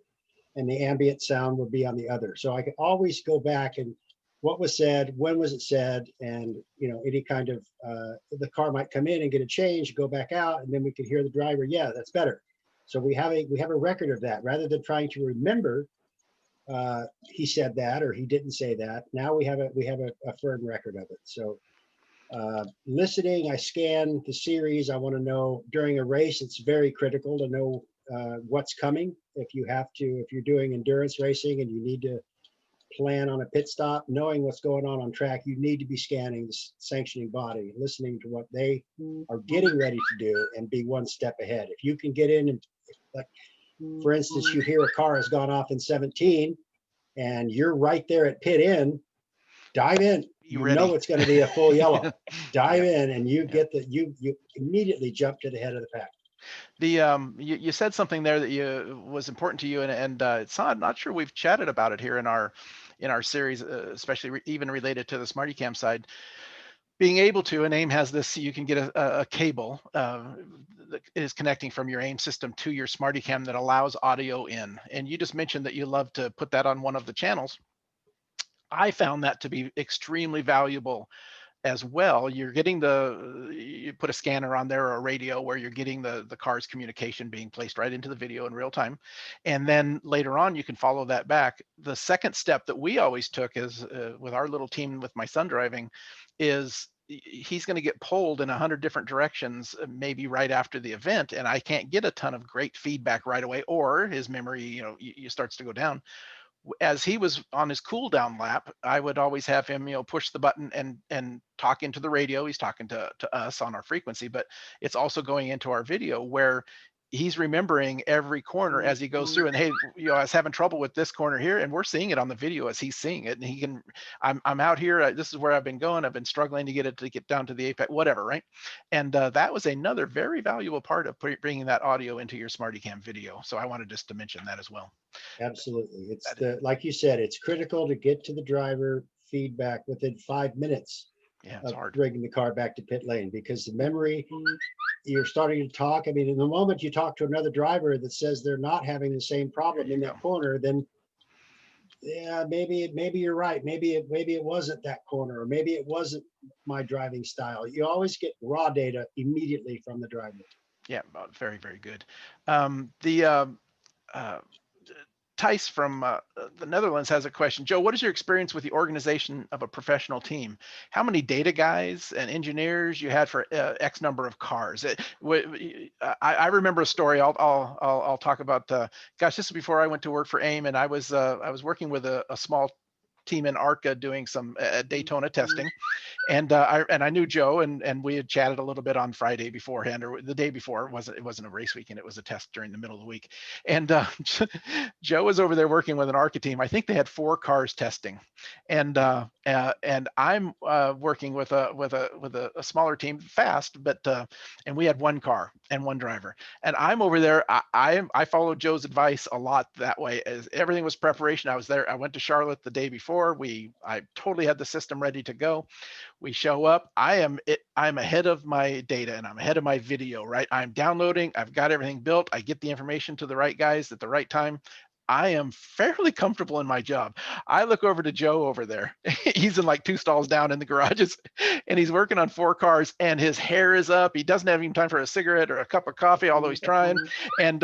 and the ambient sound will be on the other. So I can always go back and what was said, when was it said, and any kind of the car might come in and get a change, go back out, and then we can hear the driver. Yeah, that's better. So we have a record of that, rather than trying to remember he said that or he didn't say that. Now we have a firm record of it. So listening, I scan the series. I want to know during a race. It's very critical to know what's coming. If you're doing endurance racing and you need to plan on a pit stop, knowing what's going on track, you need to be scanning the sanctioning body, listening to what they are getting ready to do, and be one step ahead. If you can get in and, like, for instance, you hear a car has gone off in 17 and you're right there at pit in, dive in. You know it's going to be a full yellow. Dive in, and you immediately jump to the head of the pack. You said something there that was important to you, and I'm not sure we've chatted about it here in our series, especially even related to the SmartyCam side. Being able to, and AIM has this, you can get a cable that is connecting from your AIM system to your SmartyCam that allows audio in. And you just mentioned that you love to put that on one of the channels. I found that to be extremely valuable as well. You're getting you put a scanner on there or a radio where you're getting the car's communication being placed right into the video in real time. And then later on, you can follow that back. The second step that we always took is with our little team with my son driving is he's going to get pulled in 100 different directions, maybe right after the event, and I can't get a ton of great feedback right away, or his memory, starts to go down. As he was on his cool down lap, I would always have him, push the button and talk into the radio. He's talking to us on our frequency, but it's also going into our video where he's remembering every corner as he goes through. And hey, I was having trouble with this corner here, and we're seeing it on the video as he's seeing it. And he can, I'm out here. This is where I've been going. I've been struggling to get down to the apex, whatever, right? And that was another very valuable part of bringing that audio into your SmartyCam video. So I wanted just to mention that as well. Absolutely. It's like you said, it's critical to get to the driver feedback within 5 minutes it's of hard. bringing the car back to pit lane, because the memory, you're starting to talk. I mean, in the moment you talk to another driver that says they're not having the same problem in that corner, then yeah, maybe you're right. Maybe it wasn't that corner, or maybe it wasn't my driving style. You always get raw data immediately from the driver. Yeah, very, very good. Thijs from the Netherlands has a question. Joe, what is your experience with the organization of a professional team? How many data guys and engineers you had for X number of cars? I remember a story. I'll talk about. Gosh, this is before I went to work for AIM, and I was working with a small team in ARCA doing some Daytona testing. And I knew Joe, and we had chatted a little bit on Friday beforehand, or the day before. It wasn't a race weekend; it was a test during the middle of the week. And Joe was over there working with an ARCA team. I think they had 4 cars testing, and I'm working with a smaller team, fast, but and we had 1 car and 1 driver. And I'm over there. I followed Joe's advice a lot that way. As everything was preparation. I was there. I went to Charlotte the day before. I totally had the system ready to go. We show up. I'm ahead of my data and I'm ahead of my video, right? I'm downloading. I've got everything built. I get the information to the right guys at the right time. I am fairly comfortable in my job. I look over to Joe over there. He's in like 2 stalls down in the garages, and he's working on 4 cars, and his hair is up. He doesn't have even time for a cigarette or a cup of coffee, although he's trying. And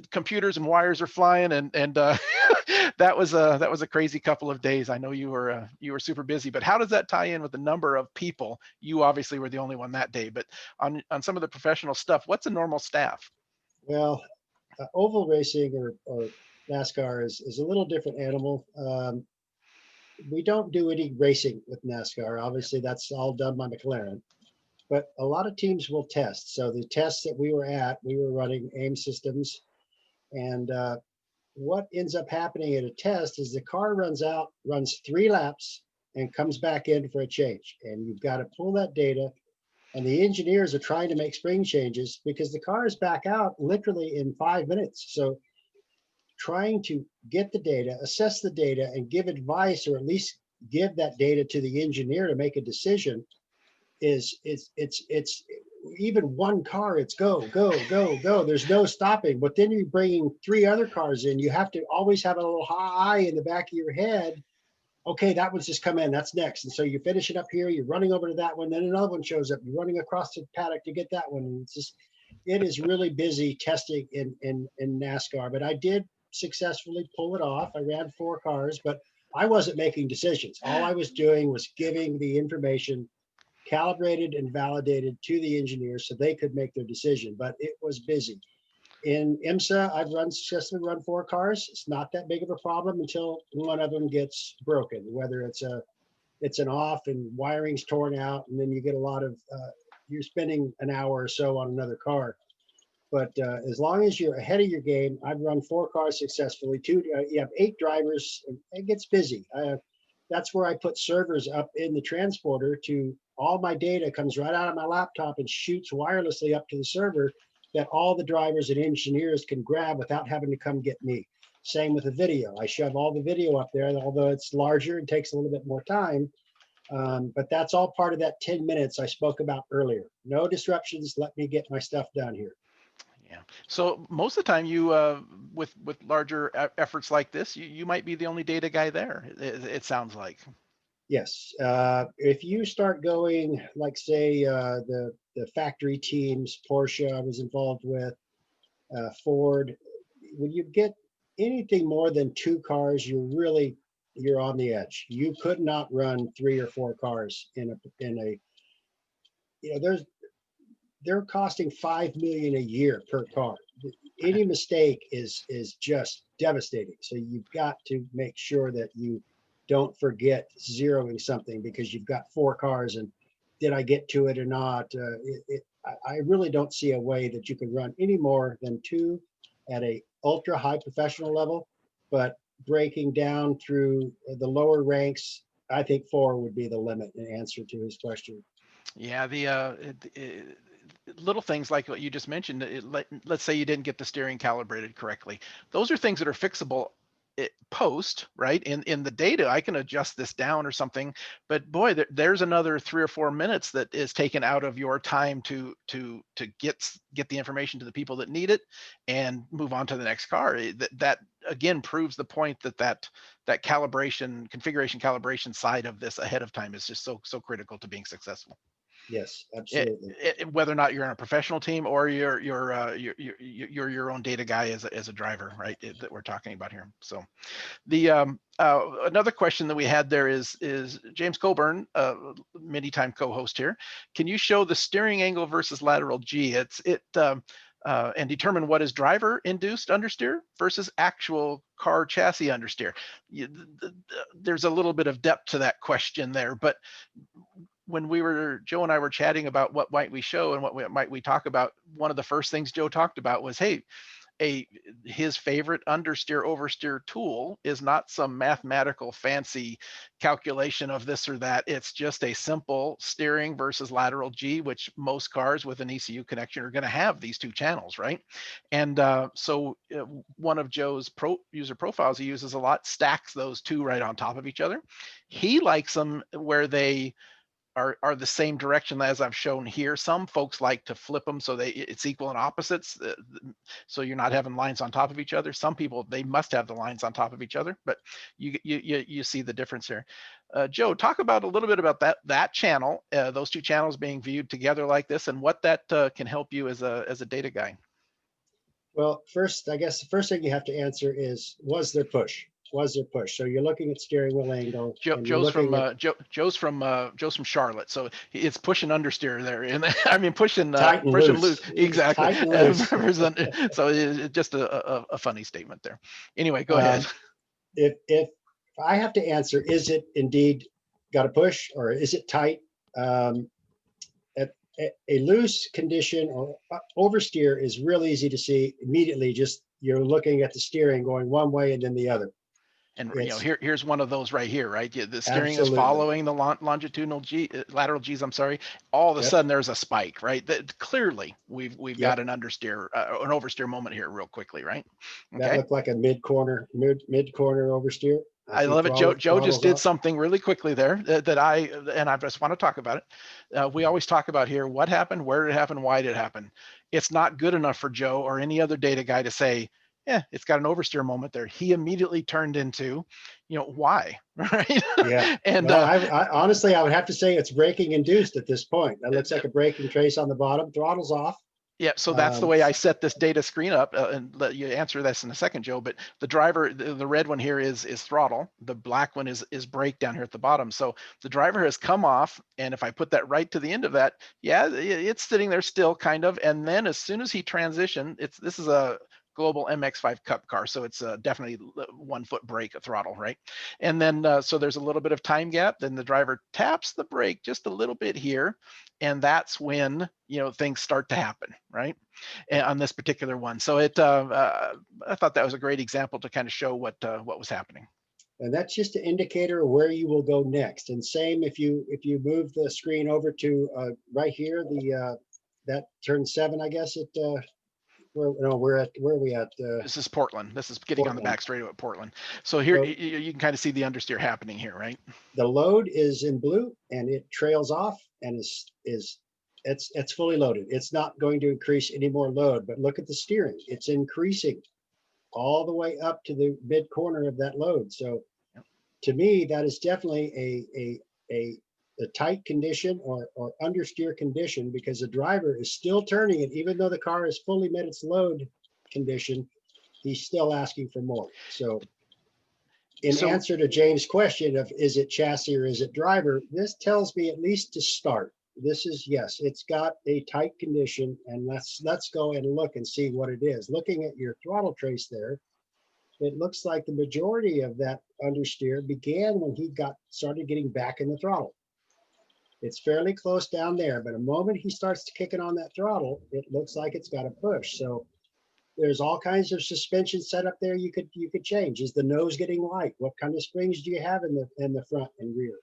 computers and wires are flying, and that was a crazy couple of days. I know you were super busy, but how does that tie in with the number of people? You obviously were the only one that day, but on some of the professional stuff, what's a normal staff? Well, oval racing or NASCAR is a little different animal. We don't do any racing with NASCAR. Obviously, that's all done by McLaren. But a lot of teams will test. So the tests that we were running AIM systems. And what ends up happening at a test is the car runs 3 laps and comes back in for a change. And you've got to pull that data. And the engineers are trying to make spring changes because the car is back out literally in 5 minutes. So trying to get the data, assess the data, and give advice, or at least give that data to the engineer to make a decision it's even 1 car, it's go. There's no stopping. But then you're bringing 3 other cars in. You have to always have a little eye in the back of your head. Okay, that one's just come in. That's next. And so you're finishing up here. You're running over to that one. Then another one shows up. You're running across the paddock to get that one. And it is really busy testing in NASCAR. But I did successfully pull it off. I ran 4 cars, but I wasn't making decisions. All I was doing was giving the information calibrated and validated to the engineers so they could make their decision. But it was busy. In IMSA, I've successfully run 4 cars. It's not that big of a problem until one of them gets broken, whether it's an off and wiring's torn out, and then you get a lot of you're spending an hour or so on another car. But as long as you're ahead of your game, I've run 4 cars successfully. You have 8 drivers. It gets busy. That's where I put servers up in the transporter. To all my data comes right out of my laptop and shoots wirelessly up to the server that all the drivers and engineers can grab without having to come get me. Same with the video. I shove all the video up there, although it's larger and takes a little bit more time. But that's all part of that 10 minutes I spoke about earlier. No disruptions. Let me get my stuff done here. Yeah. So most of the time, you with larger efforts like this, you might be the only data guy there. It sounds like. Yes. If you start going, like say the factory teams, Porsche I was involved with, Ford, when you get anything more than 2 cars, you're on the edge. You could not run 3 or 4 cars in a, there's they're costing 5 million a year per car. Any mistake is just devastating. So you've got to make sure that you don't forget zeroing something because you've got 4 cars and did I get to it or not? I really don't see a way that you can run any more than 2 at a ultra high professional level, but breaking down through the lower ranks, I think 4 would be the limit in answer to his question. Yeah, little things like what you just mentioned. Let's say you didn't get the steering calibrated correctly. Those are things that are fixable post, right? In the data, I can adjust this down or something. But boy, there's another 3 or 4 minutes that is taken out of your time to get the information to the people that need it and move on to the next car. That again proves the point that configuration calibration side of this ahead of time is just so critical to being successful. Yes, absolutely. Whether or not you're on a professional team or you're your own data guy as a driver, right? That we're talking about here. So the another question that we had there is James Coburn, many time co-host here. Can you show the steering angle versus lateral G? And determine what is driver induced understeer versus actual car chassis understeer. There's a little bit of depth to that question there, but when Joe and I were chatting about what might we show and what might we talk about, one of the first things Joe talked about was, hey, his favorite understeer oversteer tool is not some mathematical fancy calculation of this or that. It's just a simple steering versus lateral G, which most cars with an ECU connection are going to have these 2 channels, right? And so one of Joe's user profiles he uses a lot stacks those 2 right on top of each other. He likes them where they are the same direction as I've shown here. Some folks like to flip them so it's equal and opposites, so you're not having lines on top of each other. Some people, they must have the lines on top of each other, but you see the difference here. Joe, talk about a little bit about that channel, those 2 channels being viewed together like this, and what that can help you as a data guy. Well, first, I guess the first thing you have to answer is, was there push? Was there push? So you're looking at steering wheel angle. Joe's from Charlotte, so it's pushing understeer there, and I mean pushing loose. Exactly. Tight and loose. So it's just a funny statement there. Anyway, go ahead. If I have to answer, is it indeed got a push or is it tight? A loose condition or oversteer is real easy to see immediately. Just you're looking at the steering going one way and then the other. And here's one of those right here, right? The steering Absolutely. is following the longitudinal lateral G's. I'm sorry. All of a sudden, there's a spike, right? Clearly, we've got an understeer, an oversteer moment here, real quickly, right? Okay. That looked like a mid corner oversteer. I love it. Joe just did something really quickly there that I just want to talk about it. We always talk about here what happened, where did it happen, why did it happen. It's not good enough for Joe or any other data guy to say, yeah, it's got an oversteer moment there. He immediately turned into, why, right? Yeah. And well, I honestly, I would have to say it's braking induced at this point. That looks like a braking trace on the bottom. Throttle's off. Yeah, so that's the way I set this data screen up, and let you answer this in a second, Joe. But the driver, the red one here is throttle. The black one is brake down here at the bottom. So the driver has come off, and if I put that right to the end of that, yeah, it's sitting there still kind of. And then as soon as he transitioned, this is a Global MX-5 Cup car, so it's definitely 1 foot brake throttle, right? And then so there's a little bit of time gap. Then the driver taps the brake just a little bit here, and that's when things start to happen, right? And on this particular one. So I thought that was a great example to kind of show what was happening. And that's just an indicator of where you will go next. And same if you move the screen over to right here, that turn 7, I guess where are we at? This is Portland. This is getting Portland. On the back straightaway at Portland. So here you can kind of see the understeer happening here, right? The load is in blue and it trails off and it's fully loaded. It's not going to increase any more load, but look at the steering. It's increasing all the way up to the mid corner of that load. So to me, that is definitely a tight condition or understeer condition, because the driver is still turning it, even though the car has fully met its load condition, he's still asking for more. So in So answer to James' question of is it chassis or is it driver, this tells me, at least to start, this is, yes, it's got a tight condition, and let's go and look and see what it is. Looking at your throttle trace there, it looks like the majority of that understeer began when he started getting back in the throttle. It's fairly close down there, but the moment he starts kicking on that throttle, it looks like it's got a push. So there's all kinds of suspension setup there you could change. Is the nose getting light? What kind of springs do you have in the front and rear?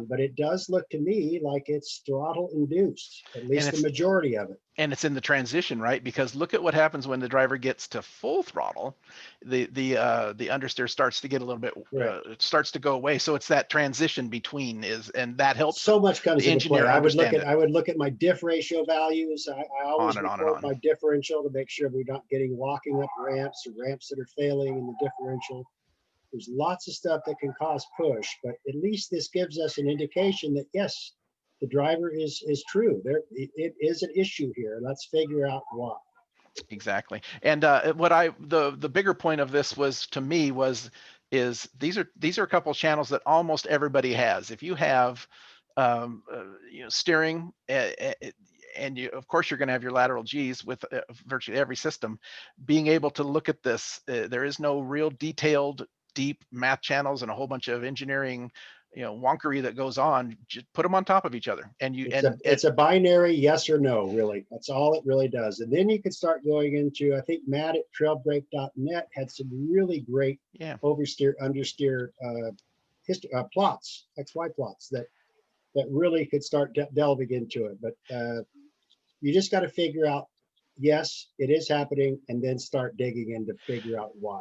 But it does look to me like it's throttle induced, at least the majority of it. And it's in the transition, right? Because look at what happens when the driver gets to full throttle. The understeer starts to get a little bit, it starts to go away. So it's that transition between and that helps. So much comes into play. I would look at my diff ratio values. I always report my differential to make sure we're not getting locking up ramps or ramps that are failing in the differential. There's lots of stuff that can cause push, but at least this gives us an indication that yes, the driver is true. It is an issue here. Let's figure out why. Exactly. And the bigger point of this was, to me, is these are a couple of channels that almost everybody has. If you have steering, and of course you're going to have your lateral G's with virtually every system. Being able to look at this, there is no real detailed, deep math channels and a whole bunch of engineering wonkery that goes on. Just put them on top of each other, and it's a binary yes or no, really. That's all it really does. And then you can start going into, I think Matt at trailbreak.net had some really great oversteer understeer plots, XY plots that really could start delving into it. But you just got to figure out, yes, it is happening, and then start digging in to figure out why.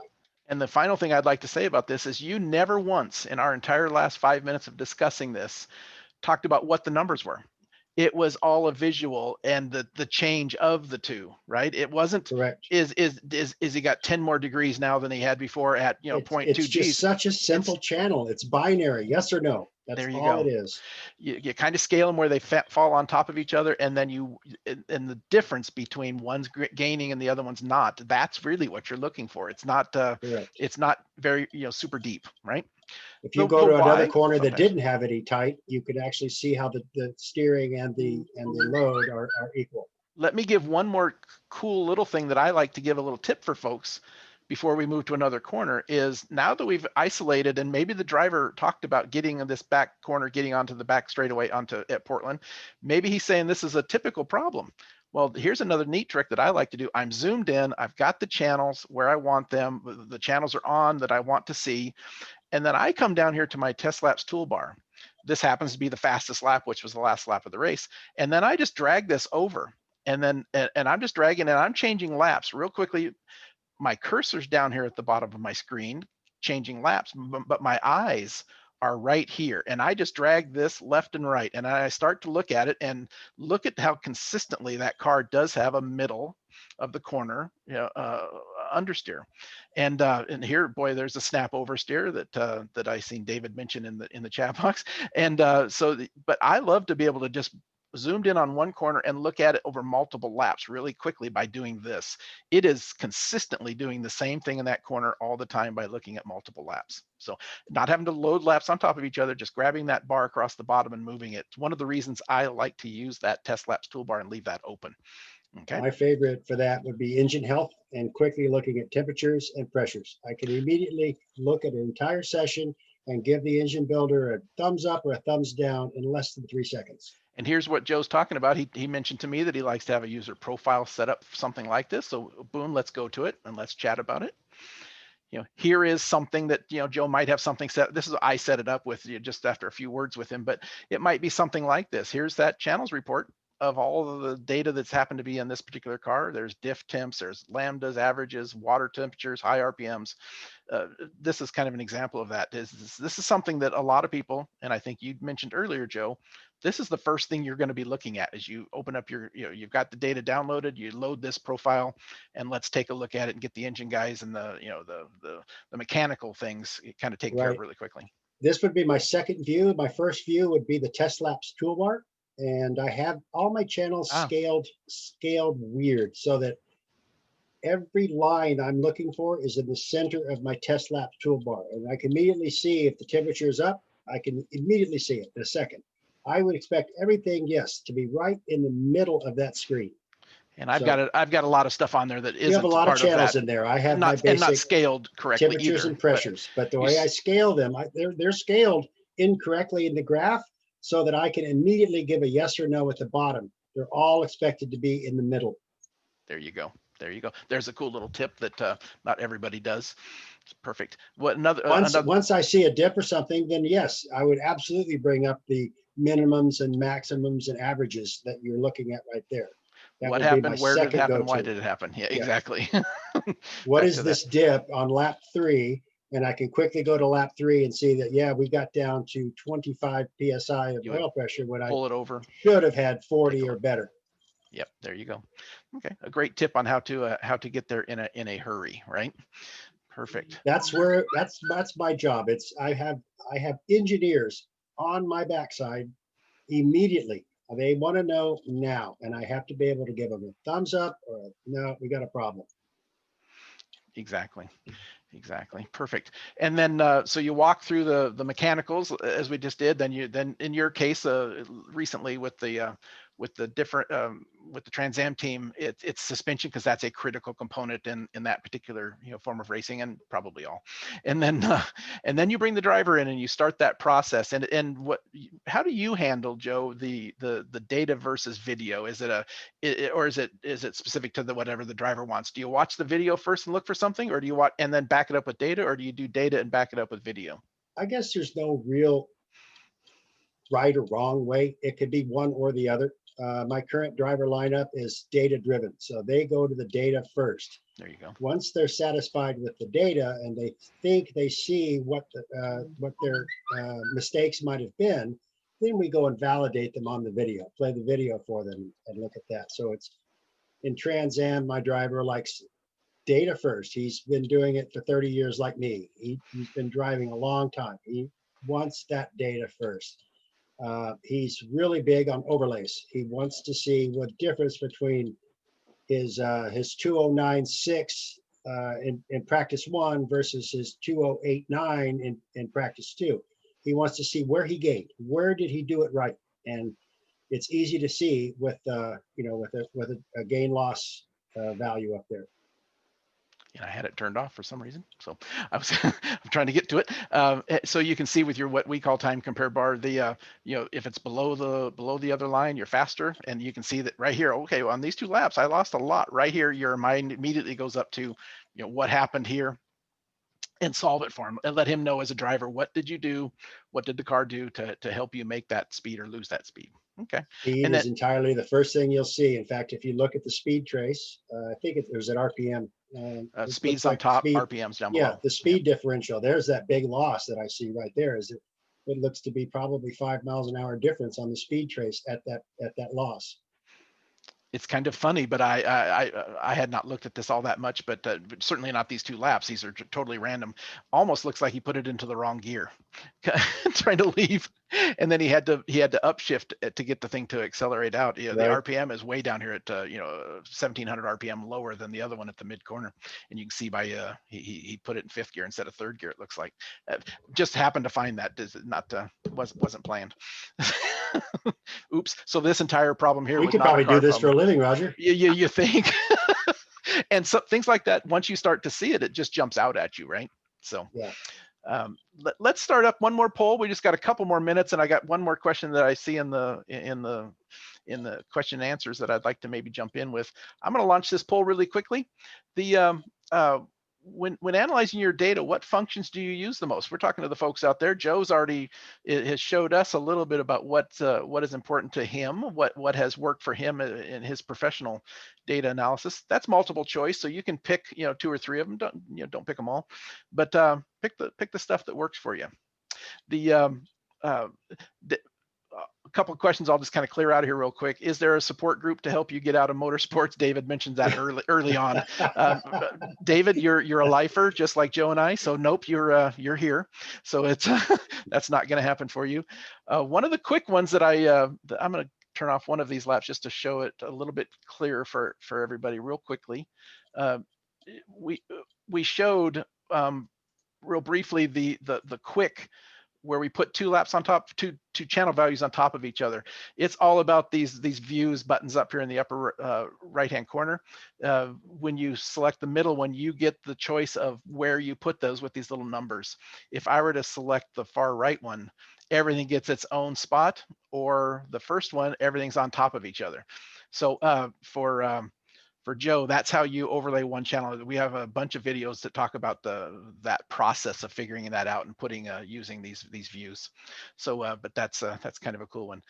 And the final thing I'd like to say about this is, you never once in our entire last 5 minutes of discussing this talked about what the numbers were. It was all a visual and the change of the two, right? It wasn't correct. Is he got 10 more degrees now than he had before at 0.2 Gs? It's just such a simple channel. It's binary, yes or no. That's all it is. You kind of scale them where they fall on top of each other, and then and the difference between one's gaining and the other one's not. That's really what you're looking for. It's not very super deep, right? If you go to another corner that didn't have any tight, you could actually see how the steering and the load are equal. Let me give one more cool little thing that I like to give a little tip for folks before we move to another corner. Is now that we've isolated, and maybe the driver talked about getting in this back corner, getting onto the back straightaway at Portland, maybe he's saying this is a typical problem. Well, here's another neat trick that I like to do. I'm zoomed in, I've got the channels where I want them, the channels are on that I want to see, and then I come down here to my test laps toolbar. This happens to be the fastest lap, which was the last lap of the race, and then I just drag this over, and I'm just dragging, and I'm changing laps real quickly. My cursor's down here at the bottom of my screen, changing laps, but my eyes are right here, and I just drag this left and right, and I start to look at it, and look at how consistently that car does have a middle of the corner understeer. And here, boy, there's a snap oversteer that I seen David mention in the chat box. And but I love to be able to just zoomed in on one corner and look at it over multiple laps really quickly by doing this. It is consistently doing the same thing in that corner all the time by looking at multiple laps. So not having to load laps on top of each other, just grabbing that bar across the bottom and moving it. It's one of the reasons I like to use that test laps toolbar and leave that open. Okay. My favorite for that would be engine health and quickly looking at temperatures and pressures. I can immediately look at an entire session and give the engine builder a thumbs up or a thumbs down in less than 3 seconds. And here's what Joe's talking about. He mentioned to me that he likes to have a user profile set up for something like this. So boom, let's go to it and let's chat about it. Here is something that, Joe might have something set. This is, I set it up with just after a few words with him, but it might be something like this. Here's that channels report of all of the data that's happened to be in this particular car. There's diff temps, there's lambdas, averages, water temperatures, high RPMs. This is kind of an example of that. This is something that a lot of people, and I think you mentioned earlier, Joe, this is the first thing you're going to be looking at as you open up your, you've got the data downloaded, you load this profile, and let's take a look at it and get the engine guys and the, the mechanical things kind of taken care of really quickly. This would be my second view. My first view would be the test laps toolbar. And I have all my channels scaled weird so that every line I'm looking for is in the center of my test lap toolbar. And I can immediately see if the temperature is up, I can immediately see it in a second. I would expect everything, yes, to be right in the middle of that screen. And I've got a lot of stuff on there that isn't. You have a lot of channels in there. I have not, my basic and not scaled correctly temperatures either, and pressures, but the way I scale them, they're scaled incorrectly in the graph so that I can immediately give a yes or no at the bottom. They're all expected to be in the middle. There you go. There you go. There's a cool little tip that not everybody does. It's perfect. What once I see a dip or something, then yes, I would absolutely bring up the minimums and maximums and averages that you're looking at right there. That what happened? Where did it happen? Why did it happen? Yeah, exactly. What is this dip on lap 3? And I can quickly go to lap 3 and see that, yeah, we got down to 25 PSI of oil pressure when I pull it over. Should have had 40 or better. Yep, there you go. Okay, a great tip on how to get there in a hurry, right? Perfect. That's my job. I have engineers on my backside immediately. They want to know now, and I have to be able to give them a thumbs up or no, we got a problem. Exactly. Perfect. And then so you walk through the mechanicals as we just did. Then in your case recently with the different with the Trans Am team, it's suspension, because that's a critical component in that particular form of racing, and probably all. And then you bring the driver in and you start that process. And how do you handle, Joe, the data versus video? Is it specific to whatever the driver wants? Do you watch the video first and look for something, or do you watch and then back it up with data, or do you do data and back it up with video? I guess there's no real right or wrong way. It could be one or the other. My current driver lineup is data driven, so they go to the data first. There you go. Once they're satisfied with the data and they think they see what their mistakes might have been, then we go and validate them on the video, play the video for them and look at that. So it's in Trans Am, my driver likes data first. He's been doing it for 30 years like me. He's been driving a long time. He wants that data first. He's really big on overlays. He wants to see what difference between his 2096 in practice 1 versus his 2089 in practice 2. He wants to see where he gained. Where did he do it right? And it's easy to see with a gain loss value up there. And I had it turned off for some reason, so I was I'm trying to get to it. So you can see with your what we call time compare bar, the if it's below the other line, you're faster, and you can see that right here. Okay, well, on these 2 laps, I lost a lot. Right here, your mind immediately goes up to what happened here, and solve it for him, and let him know as a driver, what did you do, what did the car do to help you make that speed or lose that speed. Okay. Speed is entirely the first thing you'll see. In fact, if you look at the speed trace, I think there's an RPM. Speeds on top, RPMs down below. Yeah, the speed differential. There's that big loss that I see right there. It looks to be probably 5 miles an hour difference on the speed trace at that loss. It's kind of funny, but I had not looked at this all that much, but certainly not these 2 laps. These are totally random. Almost looks like he put it into the wrong gear, trying to leave, and then he had to upshift to get the thing to accelerate out. The RPM is way down here at 1700 RPM lower than the other one at the mid corner, and you can see by he put it in 5th gear instead of 3rd gear. It looks like just happened to find that. Wasn't planned. Oops. So this entire problem here. We could probably do this for a living, Roger. You think? And so things like that, once you start to see it, it just jumps out at you, right? So yeah. Let's start up one more poll. We just got a couple more minutes, and I got one more question that I see in the question and answers that I'd like to maybe jump in with. I'm going to launch this poll really quickly. when analyzing your data, what functions do you use the most? We're talking to the folks out there. Joe's already has showed us a little bit about what is important to him, what has worked for him in his professional data analysis. That's multiple choice, so you can pick 2 or 3 of them. Don't pick them all, but pick the stuff that works for you. The uh, a couple of questions I'll just kind of clear out of here real quick. Is there a support group to help you get out of motorsports? David mentioned that early on. David, you're a lifer just like Joe and I, so nope, you're here. So it's that's not going to happen for you. One of the quick ones that I'm going to turn off one of these laps just to show it a little bit clearer for everybody real quickly. We showed real briefly the quick, where we put 2 laps on top, two channel values on top of each other. It's all about these views buttons up here in the upper right-hand corner. When you select the middle one, you get the choice of where you put those with these little numbers. If I were to select the far right one, everything gets its own spot, or the first one, everything's on top of each other. So for Joe, that's how you overlay one channel. We have a bunch of videos that talk about that process of figuring that out and putting using these views. So, but that's kind of a cool one.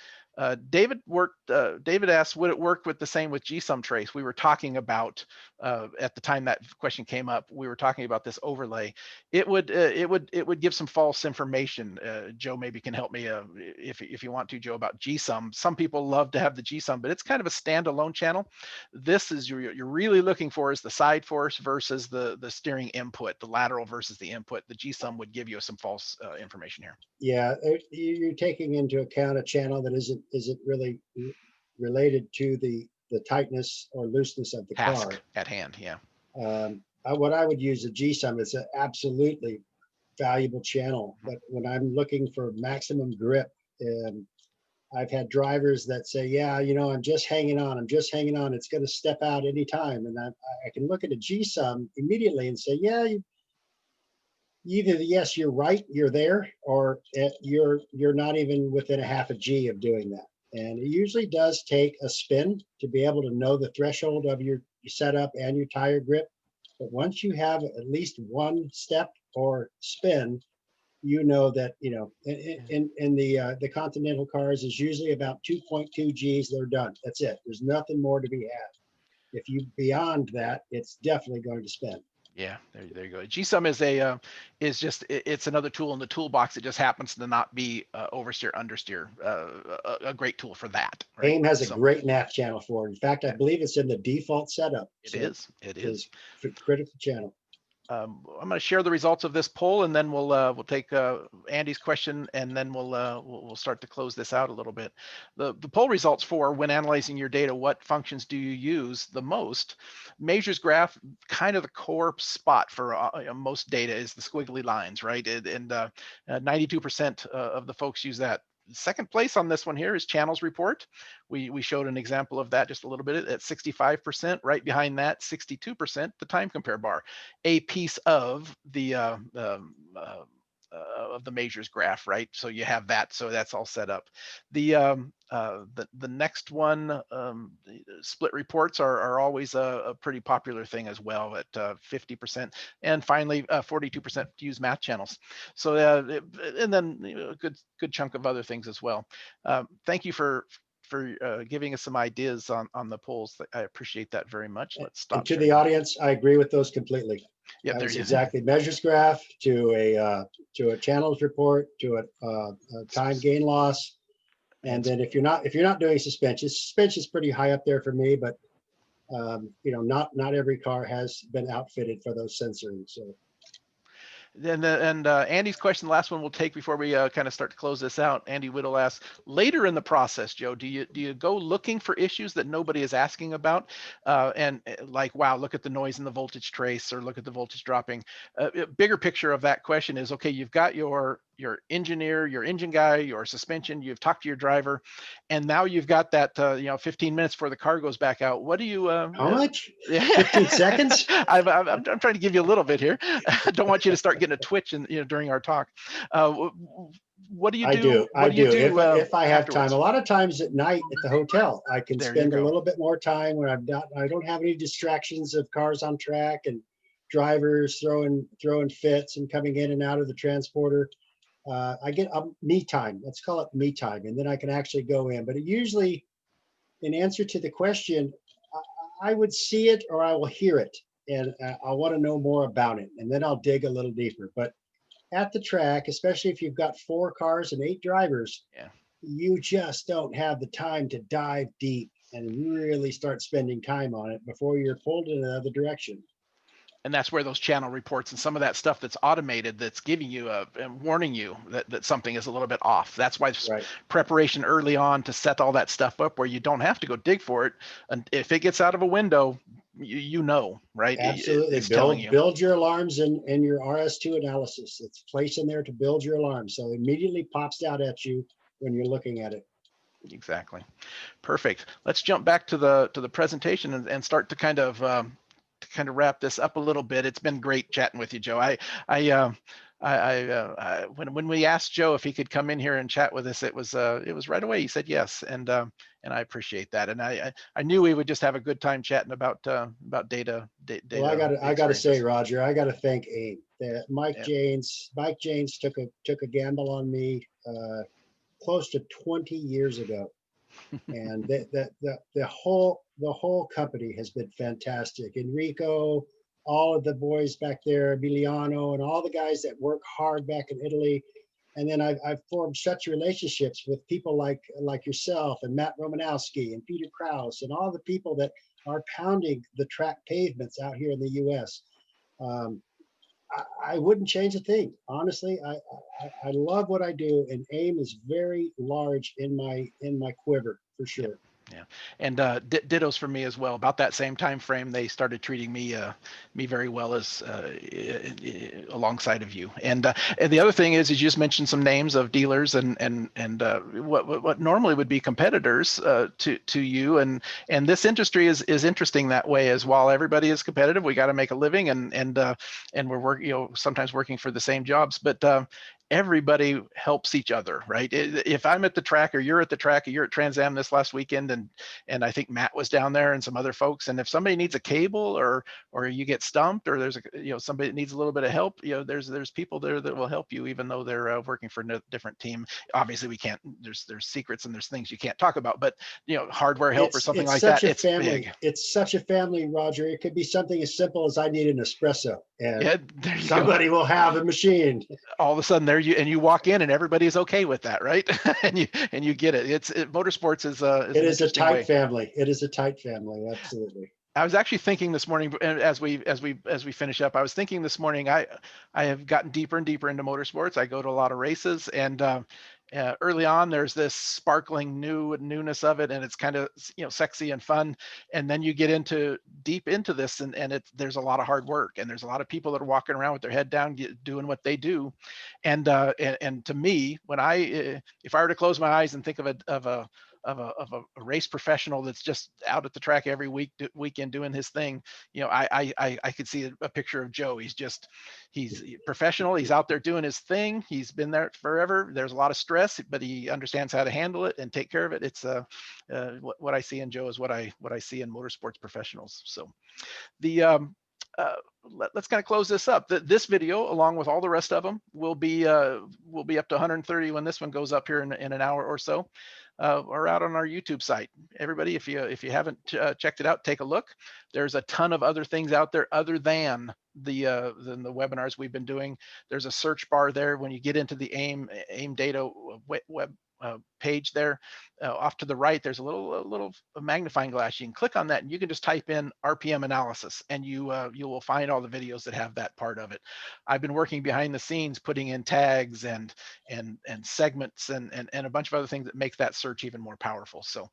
David asked, would it work with the same with GSUM trace? We were talking about at the time that question came up, we were talking about this overlay. It would give some false information. Joe maybe can help me if you want to, Joe, about GSUM. Some people love to have the GSUM, but it's kind of a standalone channel. This is you're really looking for is the side force versus the steering input, the lateral versus the input. The GSUM would give you some false information here. Yeah, you're taking into account a channel that isn't really related to the tightness or looseness of the task car at hand. Yeah. What I would use a GSUM is an absolutely valuable channel, but when I'm looking for maximum grip, I've had drivers that say, yeah, I'm just hanging on. It's going to step out anytime. And I can look at a GSUM immediately and say, yeah, either yes, you're right, you're there, or you're not even within a half a G of doing that. And it usually does take a spin to be able to know the threshold of your setup and your tire grip. But once you have at least one step or spin, that in the Continental cars is usually about 2.2 Gs. They're done. That's it. There's nothing more to be had. If you beyond that, it's definitely going to spin. Yeah, there you go. GSUM it's another tool in the toolbox. It just happens to not be oversteer, understeer. A great tool for that. Right? AIM has a great nav channel for it. In fact, I believe it's in the default setup. It is. It is a critical channel. I'm going to share the results of this poll, and then we'll take Andy's question, and then we'll start to close this out a little bit. The poll results for when analyzing your data, what functions do you use the most? Measures graph, kind of the core spot for most data is the squiggly lines, right? And 92% of the folks use that. Second place on this one here is channels report. We showed an example of that just a little bit at 65%. Right behind that, 62%, the time compare bar, a piece of the measures graph, right? So you have that, so that's all set up. The next one, split reports are always a pretty popular thing as well at 50%, and finally 42% use math channels. So and then a good chunk of other things as well. Thank you for giving us some ideas on the polls. I appreciate that very much. Let's stop. And to the audience, I agree with those completely. Yeah, there's exactly measures graph to a channels report to a time gain loss, and then if you're not doing suspension's pretty high up there for me, but not every car has been outfitted for those sensors. So. And Andy's question, the last one we'll take before we kind of start to close this out. Andy Whittle asks, later in the process, Joe, do you go looking for issues that nobody is asking about? And like, wow, look at the noise in the voltage trace, or look at the voltage dropping. Bigger picture of that question is, okay, you've got your engineer, your engine guy, your suspension, you've talked to your driver, and now you've got that 15 minutes before the car goes back out. What do you how much 15 seconds? I'm trying to give you a little bit here. I don't want you to start getting a twitch during our talk. What do you do? I do if I have time. A lot of times at night at the hotel, I can spend a little bit more time when I don't have any distractions of cars on track and drivers throwing fits and coming in and out of the transporter. I get me time. Let's call it me time, and then I can actually go in. But it usually, in answer to the question, I would see it or I will hear it, and I want to know more about it, and then I'll dig a little deeper. But at the track, especially if you've got 4 cars and 8 drivers, Yeah. you just don't have the time to dive deep and really start spending time on it before you're pulled in another direction. And that's where those channel reports and some of that stuff that's automated, that's giving you and warning you that something is a little bit off. That's why Right. preparation early on to set all that stuff up where you don't have to go dig for it. And if it gets out of a window, you know, right? Absolutely. It's telling you. Build your alarms and your RS2 analysis. It's placed in there to build your alarm. So it immediately pops out at you when you're looking at it. Exactly. Perfect. Let's jump back to the presentation and start to kind of wrap this up a little bit. It's been great chatting with you, Joe. When we asked Joe if he could come in here and chat with us, it was right away. He said yes, and I appreciate that. And I knew we would just have a good time chatting about data. Well, I gotta say, Roger, I gotta thank Aim. Mike Janes took a gamble on me close to 20 years ago, and the whole company has been fantastic. Enrico, all of the boys back there, Emiliano, and all the guys that work hard back in Italy. And then I've formed such relationships with people like yourself and Matt Romanowski and Peter Krause and all the people that are pounding the track pavements out here in the U.S. I wouldn't change a thing. Honestly, I love what I do, and Aim is very large in my quiver for sure. Yeah, and dittos for me as well. About that same time frame, they started treating me very well as alongside of you. And the other thing is you just mentioned some names of dealers and what normally would be competitors to you. And this industry is interesting that way, as while everybody is competitive, we got to make a living, and we're working, sometimes working for the same jobs, but everybody helps each other, right? If I'm at the track or you're at the track or you're at Trans Am this last weekend, and I think Matt was down there and some other folks, and if somebody needs a cable or you get stumped, or there's somebody that needs a little bit of help, there's people there that will help you, even though they're working for a different team. Obviously we can't, there's secrets and there's things you can't talk about, but hardware help or something like that, it's big. It's such a family, Roger. It could be something as simple as I need an espresso, and somebody will have a machine. All of a sudden you walk in and everybody's okay with that, right? and you get it. Motorsports is a tight family. It is a tight family. Absolutely. I was actually thinking this morning, as we finish up, I was thinking this morning, I have gotten deeper and deeper into motorsports. I go to a lot of races, and early on there's this sparkling newness of it, and it's kind of sexy and fun. And then you get deep into this, and there's a lot of hard work, and there's a lot of people that are walking around with their head down doing what they do. And to me, when if I were to close my eyes and think of a race professional that's just out at the track every weekend doing his thing, I could see a picture of Joe. He's professional. He's out there doing his thing. He's been there forever. There's a lot of stress, but he understands how to handle it and take care of it. It's what I see in Joe is what I see in motorsports professionals. So let's kind of close this up. This video, along with all the rest of them, will be up to 130 when this one goes up here in an hour or so. Or out on our YouTube site. Everybody, if you haven't checked it out, take a look. There's a ton of other things out there other than the webinars we've been doing. There's a search bar there when you get into the AIM data web page there. Off to the right, there's a little magnifying glass. You can click on that, and you can just type in RPM analysis, and you will find all the videos that have that part of it. I've been working behind the scenes, putting in tags and segments and a bunch of other things that make that search even more powerful. So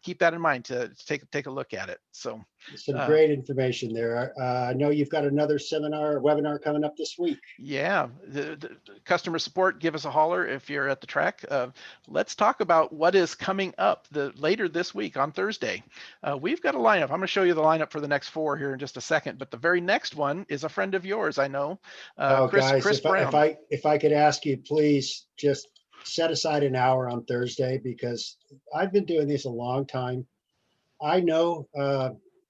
keep that in mind to take a look at it. So some great information there. I know you've got another webinar coming up this week. Yeah, the customer support, give us a holler if you're at the track. Let's talk about what is coming up later this week on Thursday. We've got a lineup. I'm going to show you the lineup for the next 4 here in just a second, but the very next one is a friend of yours, I know. Chris Brown. If I could ask you, please just set aside an hour on Thursday, because I've been doing this a long time. I know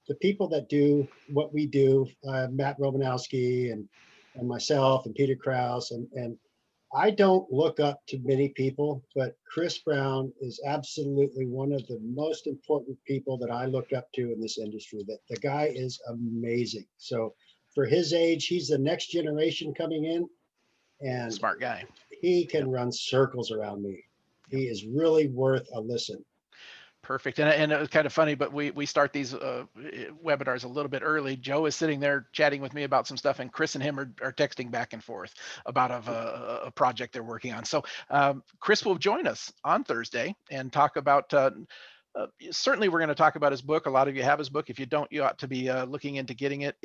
the people that do what we do, Matt Romanowski and myself and Peter Krause, and I don't look up to many people, but Chris Brown is absolutely one of the most important people that I look up to in this industry. That the guy is amazing. So for his age, he's the next generation coming in, and Smart guy. he can Yep. run circles around me. Yep. He is really worth a listen. Perfect. And it was kind of funny, but we start these webinars a little bit early. Joe is sitting there chatting with me about some stuff, and Chris and him are texting back and forth about a project they're working on. So Chris will join us on Thursday and talk about certainly we're going to talk about his book. A lot of you have his book. If you don't, you ought to be looking into getting it.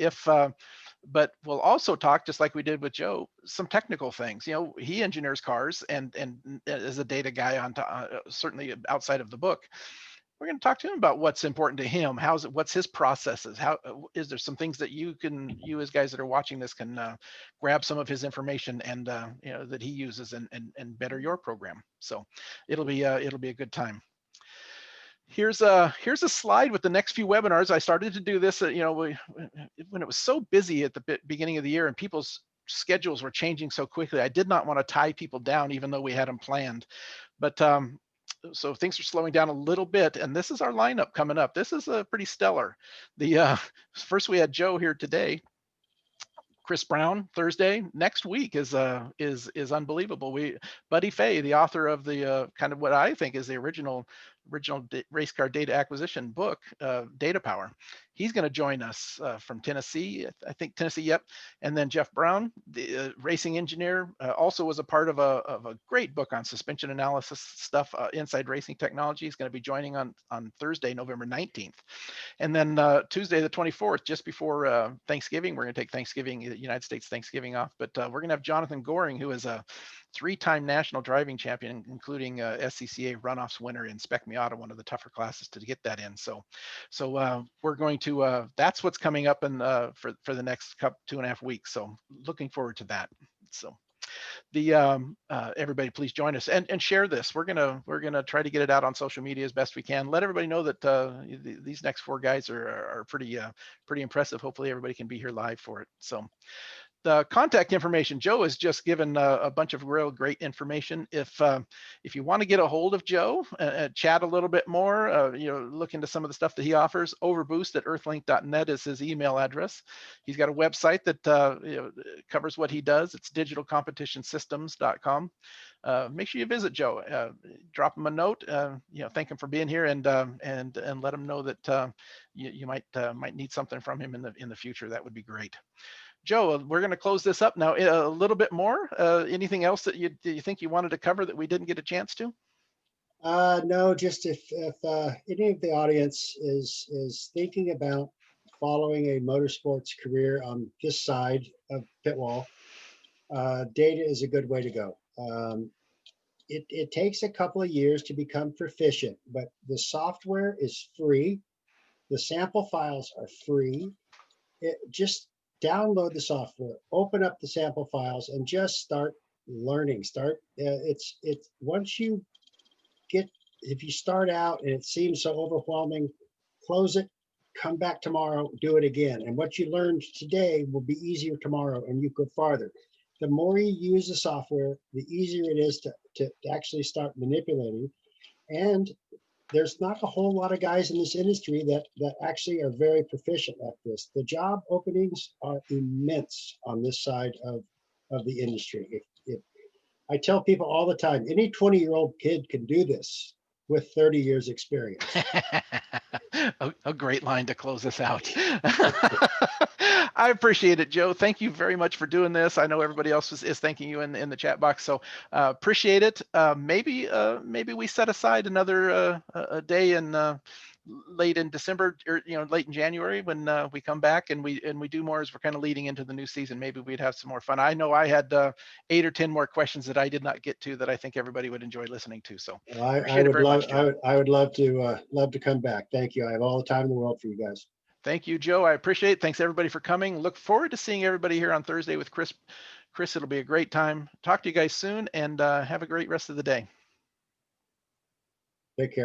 But we'll also talk, just like we did with Joe, some technical things. You know, he engineers cars and as a data guy certainly outside of the book. We're going to talk to him about what's important to him. What's his processes? How is there some things that you as guys that are watching this can grab some of his information and that he uses and better your program. So it'll be a good time. Here's a slide with the next few webinars. I started to do this, when it was so busy at the beginning of the year and people's schedules were changing so quickly. I did not want to tie people down, even though we had them planned. But so things are slowing down a little bit, and this is our lineup coming up. This is pretty stellar. The first we had Joe here today. Chris Brown Thursday. Next week is unbelievable. Buddy Fay, the author of the kind of what I think is the original race car data acquisition book, Data Power. He's going to join us from Tennessee, I think Tennessee. Yep. And then Jeff Brown, the racing engineer, also was a part of a great book on suspension analysis stuff, Inside Racing Technology. He's going to be joining on Thursday, November 19th. And then Tuesday, the 24th, just before Thanksgiving, we're going to take Thanksgiving, United States Thanksgiving off. But we're going to have Jonathan Goring, who is a 3-time national driving champion, including SCCA runoffs winner in Spec Miata, one of the tougher classes to get that in. So we're going to, that's what's coming up in for the next 2.5 weeks. So looking forward to that. So everybody please join us and share this. We're gonna try to get it out on social media as best we can. Let everybody know that these next 4 guys are pretty impressive. Hopefully everybody can be here live for it. So the contact information, Joe has just given a bunch of real great information. If you want to get a hold of Joe, chat a little bit more, look into some of the stuff that he offers, overboost@earthlink.net is his email address. He's got a website that covers what he does. It's digitalcompetitionsystems.com. Make sure you visit Joe. Drop him a note. Thank him for being here, and let him know that you might need something from him in the future. That would be great. Joe, we're going to close this up now. A little bit more. Anything else that you think you wanted to cover that we didn't get a chance to? No, just if any of the audience is thinking about following a motorsports career on this side of pit wall, data is a good way to go. It takes a couple of years to become proficient, but the software is free. The sample files are free. Just download the software, open up the sample files, and just start learning. It's once you if you start out and it seems so overwhelming, close it, come back tomorrow, do it again. And what you learned today will be easier tomorrow, and you go farther. The more you use the software, the easier it is to actually start manipulating. And there's not a whole lot of guys in this industry that actually are very proficient at this. The job openings are immense on this side of the industry. If I tell people all the time, any 20-year-old kid can do this with 30 years experience. A great line to close us out. I appreciate it, Joe. Thank you very much for doing this. I know everybody else is thanking you in the chat box, so appreciate it. Maybe we set aside another a day in late in December, or late in January, when we come back and we do more, as we're kind of leading into the new season. Maybe we'd have some more fun. I know I had 8 or 10 more questions that I did not get to that I think everybody would enjoy listening to. So I would love to come back. Thank you. I have all the time in the world for you guys. Thank you, Joe. I appreciate it. Thanks everybody for coming. Look forward to seeing everybody here on Thursday with Chris. It'll be a great time. Talk to you guys soon, and have a great rest of the day. Take care.